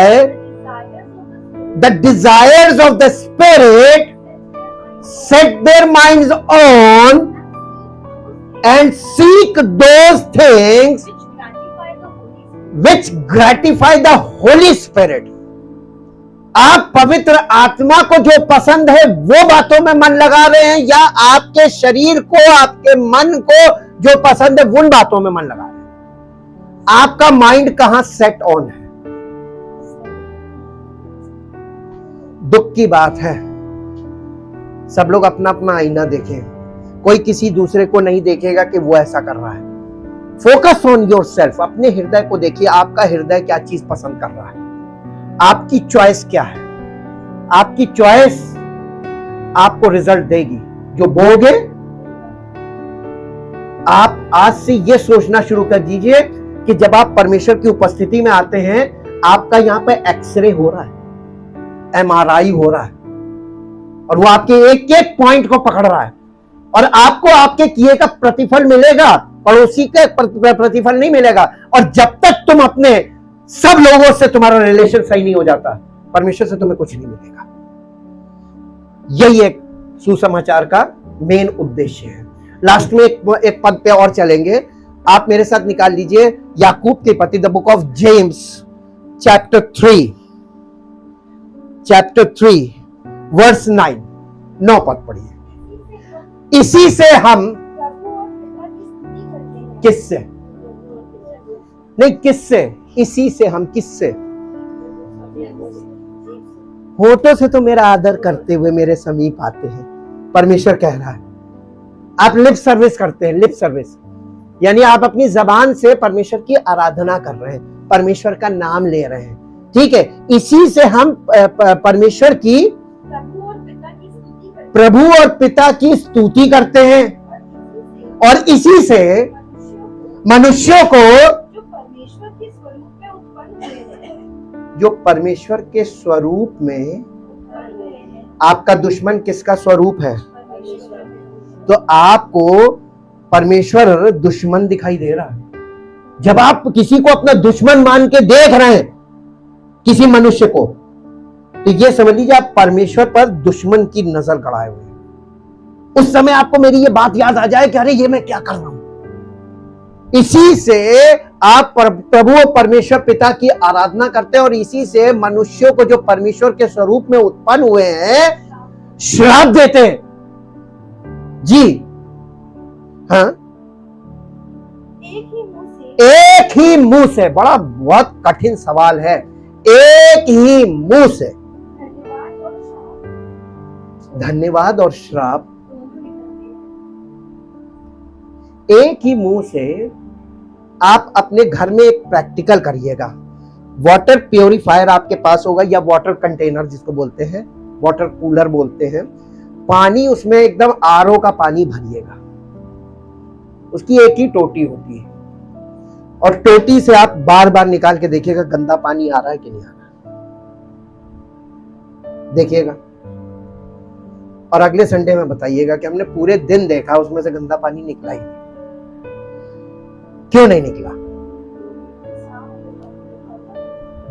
the desires of the Spirit, set their minds on and seek those things which gratify the Holy Spirit. आप पवित्र आत्मा को जो पसंद है वो बातों में मन लगा रहे हैं, या आपके शरीर को, आपके मन को जो पसंद है उन बातों में मन लगा रहे हैं? आपका माइंड कहां सेट ऑन है? दुख की बात है, सब लोग अपना अपना आईना देखें, कोई किसी दूसरे को नहीं देखेगा कि वो ऐसा कर रहा है। फोकस ऑन योर सेल्फ, अपने हृदय को देखिए, आपका हृदय क्या चीज पसंद कर रहा है, आपकी चॉइस क्या है। आपकी चॉइस आपको रिजल्ट देगी। जो बोगे, आप आज से ये सोचना शुरू कर दीजिए कि जब आप परमेश्वर की उपस्थिति में आते हैं, आपका यहां पे एक्सरे हो रहा है, एमआरआई हो रहा है, और वो आपके एक एक पॉइंट को पकड़ रहा है, और आपको आपके किए का प्रतिफल मिलेगा, पड़ोसी का प्रतिफल नहीं मिलेगा। और जब तक तुम अपने सब लोगों से तुम्हारा रिलेशन सही नहीं हो जाता, परमेश्वर से तुम्हें कुछ नहीं मिलेगा। यही एक सुसमाचार का मेन उद्देश्य है। लास्ट में एक पद पे और चलेंगे, आप मेरे साथ निकाल लीजिए याकूब के पति, the book of James chapter 3 verse 9 पद पढ़िए। इसी से हम, किससे नहीं, किससे, इसी से हम, किससे? होठों से तो मेरा आदर करते हुए मेरे समीप आते हैं, परमेश्वर कह रहा है। आप लिप सर्विस करते हैं, लिप सर्विस यानी आप अपनी जबान से परमेश्वर की आराधना कर रहे हैं, परमेश्वर का नाम ले रहे हैं, ठीक है। इसी से हम परमेश्वर की, प्रभु और पिता की स्तुति करते हैं, और इसी से मनुष्यों को, जो परमेश्वर के स्वरूप में, आपका दुश्मन किसका स्वरूप है? तो आपको परमेश्वर दुश्मन दिखाई दे रहा है। जब आप किसी को अपना दुश्मन मान के देख रहे हैं, किसी मनुष्य को, तो ये समझ लीजिए आप परमेश्वर पर दुश्मन की नजर गड़ाए हुए हैं। उस समय आपको मेरी ये बात याद आ जाए कि अरे ये मैं क्या कर रहा हूं। इसी से आप प्रभु और परमेश्वर पिता की आराधना करते हैं और इसी से मनुष्यों को जो परमेश्वर के स्वरूप में उत्पन्न हुए हैं श्राप देते हैं। जी हाँ, एक ही मुंह से, बड़ा बहुत कठिन सवाल है, एक ही मुंह से धन्यवाद और श्राप, एक ही मुंह से। आप अपने घर में एक प्रैक्टिकल करिएगा। वाटर प्योरीफायर आपके पास होगा या वाटर कंटेनर जिसको बोलते हैं, वाटर कूलर बोलते हैं। पानी उसमें एकदम आरओ का पानी भरिएगा। उसकी एक ही टोटी होती है और टोटी से आप बार बार निकाल के देखिएगा गंदा पानी आ रहा है कि नहीं आ रहा, देखिएगा। और अगले संडे में बताइएगा कि हमने पूरे दिन देखा उसमें से गंदा पानी निकला ही नहीं। क्यों नहीं निकला?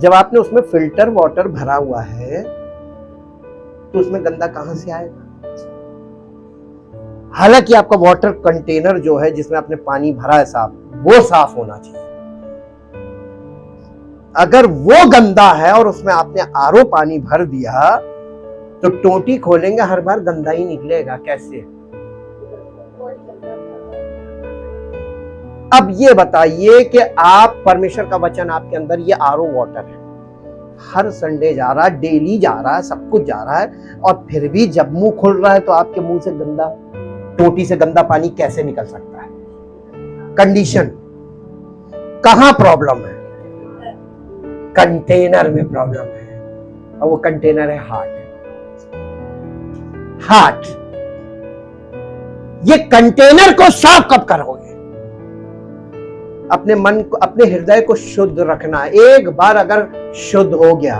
जब आपने उसमें फिल्टर वाटर भरा हुआ है तो उसमें गंदा कहां से आएगा? हालांकि आपका वाटर कंटेनर जो है जिसमें आपने पानी भरा है साफ, वो साफ होना चाहिए। अगर वो गंदा है और उसमें आपने आरओ पानी भर दिया तो टोटी खोलेंगे हर बार गंदा ही निकलेगा। कैसे? अब ये बताइए कि आप परमेश्वर का वचन आपके अंदर, ये आरओ वाटर है, हर संडे जा रहा है, डेली जा रहा है, सब कुछ जा रहा है, और फिर भी जब मुंह खुल रहा है तो आपके मुंह से गंदा, टोटी से गंदा पानी कैसे निकल सकता है? कंडीशन कहां प्रॉब्लम है? कंटेनर में प्रॉब्लम है, और वो कंटेनर है हार्ट। हार्ट, ये कंटेनर को साफ कब करोगे? अपने मन को, अपने हृदय को शुद्ध रखना। एक बार अगर शुद्ध हो गया,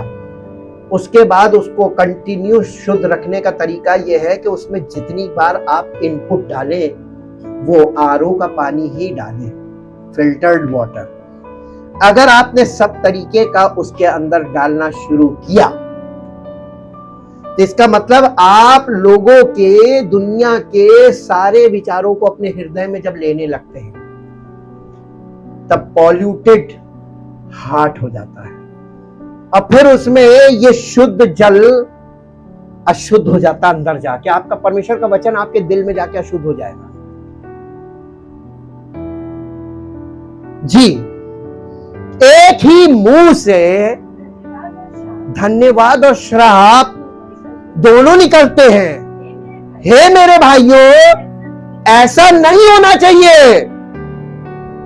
उसके बाद उसको कंटिन्यू शुद्ध रखने का तरीका यह है कि उसमें जितनी बार आप इनपुट डालें वो आरओ का पानी ही डालें, फिल्टर्ड वाटर। अगर आपने सब तरीके का उसके अंदर डालना शुरू किया तो इसका मतलब आप लोगों के, दुनिया के सारे विचारों को अपने हृदय में जब लेने लगते हैं तब पॉल्यूटेड हार्ट हो जाता है, और फिर उसमें ये शुद्ध जल अशुद्ध हो जाता है अंदर जाके। आपका परमेश्वर का वचन आपके दिल में जाके अशुद्ध हो जाएगा। जी, एक ही मुंह से धन्यवाद और श्राप दोनों निकलते हैं। हे मेरे भाइयों, ऐसा नहीं होना चाहिए,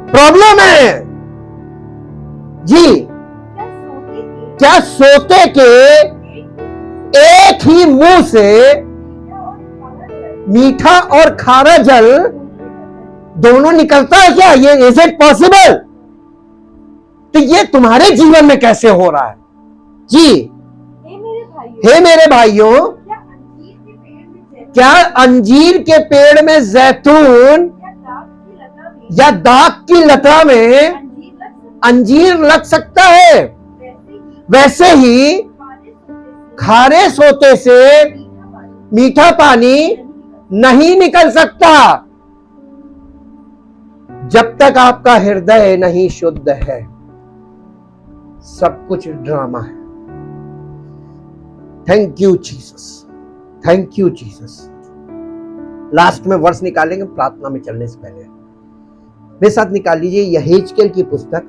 प्रॉब्लम है। जी, क्या सोते के एक ही मुंह से मीठा और खारा जल दोनों निकलता है क्या? ये इज इट पॉसिबल? तो ये तुम्हारे जीवन में कैसे हो रहा है? जी, हे मेरे भाइयों, क्या अंजीर के पेड़ में जैतून या दाख की लता में अंजीर लग सकता है? वैसे ही खारे सोते से मीठा पानी नहीं निकल सकता जब तक आपका हृदय नहीं शुद्ध है। सब कुछ ड्रामा है। Thank you Jesus, thank you Jesus. Last में वर्ष निकालेंगे प्रार्थना में चलने से पहले। मेरे साथ निकाल लीजिए यहेजकेल की पुस्तक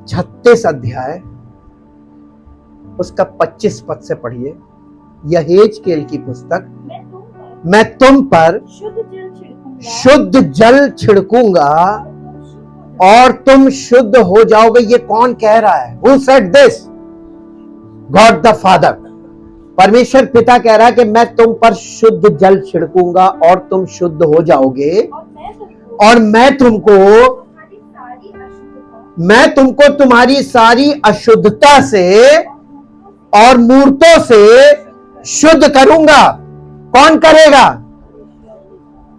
36 अध्याय, उसका 25 पद से पढ़िए। यहेजकेल की पुस्तक, मैं तुम पर शुद्ध जल छिड़कूंगा और तुम शुद्ध हो जाओगे। ये कौन कह रहा है? Who said this? God the Father, परमेश्वर पिता कह रहा है कि मैं तुम पर शुद्ध जल छिड़कूंगा और तुम शुद्ध हो जाओगे, और मैं तुमको तुम्हारी सारी अशुद्धता से और मूर्तों से शुद्ध करूंगा। कौन करेगा?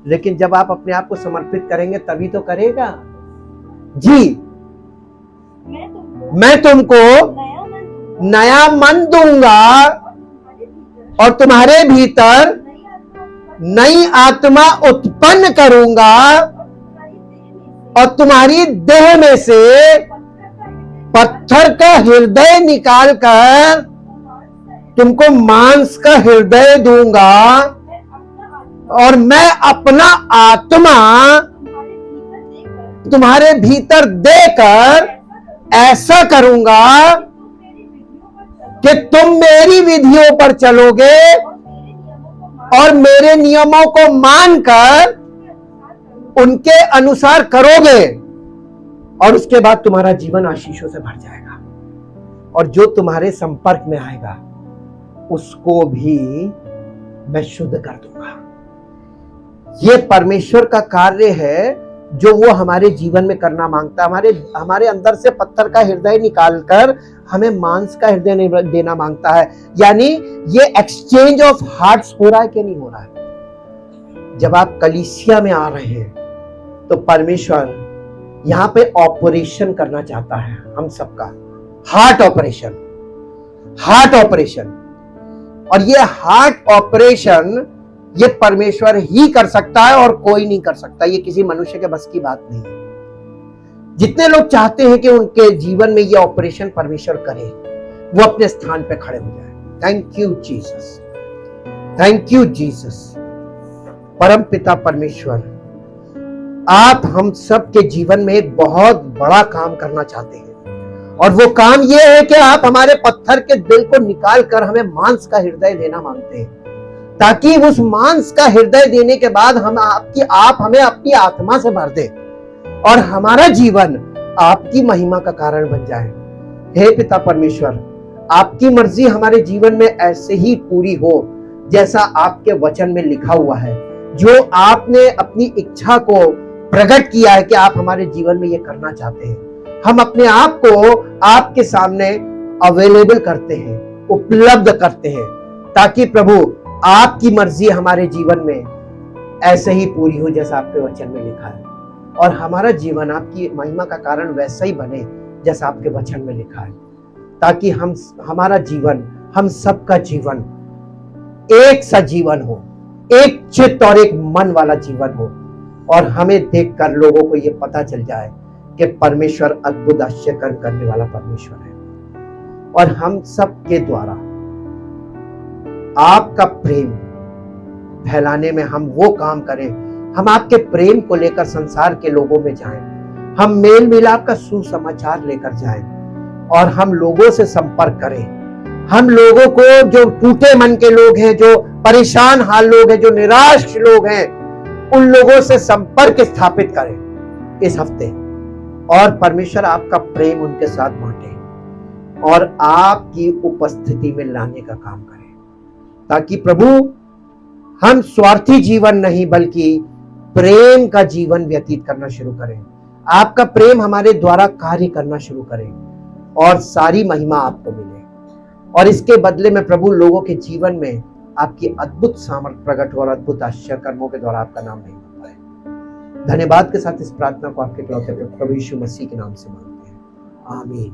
लेकिन जब आप अपने आप को समर्पित करेंगे तभी तो करेगा। जी, मैं तुमको नया मन दूंगा और तुम्हारे भीतर नई आत्मा उत्पन्न करूंगा और तुम्हारी देह में से पत्थर का हृदय निकालकर तुमको मांस का हृदय दूंगा और मैं अपना आत्मा तुम्हारे भीतर देकर ऐसा करूंगा कि तुम मेरी विधियों पर चलोगे और मेरे नियमों को मानकर उनके अनुसार करोगे और उसके बाद तुम्हारा जीवन आशीषों से भर जाएगा और जो तुम्हारे संपर्क में आएगा उसको भी मैं शुद्ध कर दूंगा। ये परमेश्वर का कार्य है जो वो हमारे जीवन में करना मांगता है। हमारे अंदर से पत्थर का हृदय निकालकर हमें मांस का हृदय देना मांगता है। यानी ये एक्सचेंज ऑफ हार्ट्स हो रहा है कि नहीं हो रहा है? जब आप कलीसिया में आ रहे हैं तो परमेश्वर यहां पे ऑपरेशन करना चाहता है हम सबका, हार्ट ऑपरेशन। और ये हार्ट ऑपरेशन ये परमेश्वर ही कर सकता है और कोई नहीं कर सकता। ये किसी मनुष्य के बस की बात नहीं है। जितने लोग चाहते हैं कि उनके जीवन में ये ऑपरेशन परमेश्वर करे, वो अपने स्थान पे खड़े हो जाए। Thank you Jesus, thank you Jesus. परम पिता परमेश्वर, आप हम सब के जीवन में एक बहुत बड़ा काम करना चाहते हैं और वो काम ये है कि आप हमारे पत्थर के दिल को निकाल कर हमें मांस का हृदय देना मांगते हैं, ताकि उस मांस का हृदय देने के बाद आप हमें अपनी आत्मा से भर दे और हमारा जीवन आपकी महिमा का कारण बन जाए। हे पिता परमेश्वर, आपकी मर्जी हमारे जीवन में ऐसे ही पूरी हो जैसा आपके वचन में लिखा हुआ है। जो आपने अपनी इच्छा को प्रकट किया है कि आप हमारे जीवन में ये करना चाहते हैं, हम अपने आप को आपके सामने अवेलेबल करते हैं, उपलब्ध करते हैं, ताकि प्रभु आपकी मर्जी हमारे जीवन में ऐसे ही पूरी हो जैसा आपके वचन में लिखा है और हमारा जीवन आपकी महिमा का कारण वैसा ही बने जैसा आपके वचन में लिखा है, ताकि हमारा जीवन, हम सबका जीवन एक सा जीवन हो, एक चित्त और एक मन वाला जीवन हो और हमें देखकर लोगों को यह पता चल जाए कि परमेश्वर अद्भुत आश्चर्य करने वाला परमेश्वर है और हम सब के द्वारा आपका प्रेम फैलाने में हम वो काम करें। हम आपके प्रेम को लेकर संसार के लोगों में जाएं, हम मेल मिलाप का सुसमाचार लेकर जाएं और हम लोगों से संपर्क करें। हम लोगों को, जो टूटे मन के लोग हैं, जो परेशान हाल लोग हैं, जो निराश लोग हैं, उन लोगों से संपर्क स्थापित करें इस हफ्ते और परमेश्वर आपका प्रेम उनके साथ बांटे और आपकी उपस्थिति में लाने का काम करें, ताकि प्रभु हम स्वार्थी जीवन नहीं बल्कि प्रेम का जीवन व्यतीत करना शुरू करें। आपका प्रेम हमारे द्वारा कार्य करना शुरू करें और सारी महिमा आपको मिले और इसके बदले में प्रभु लोगों के जीवन में आपकी अद्भुत सामर्थ प्रकट हो और अद्भुत आश्चर्य कर्मों के द्वारा आपका नाम नहीं होता है। धन्यवाद के साथ इस प्रार्थना को आपके प्रभु यीशु मसीह के नाम से मांगते हैं, आमीन।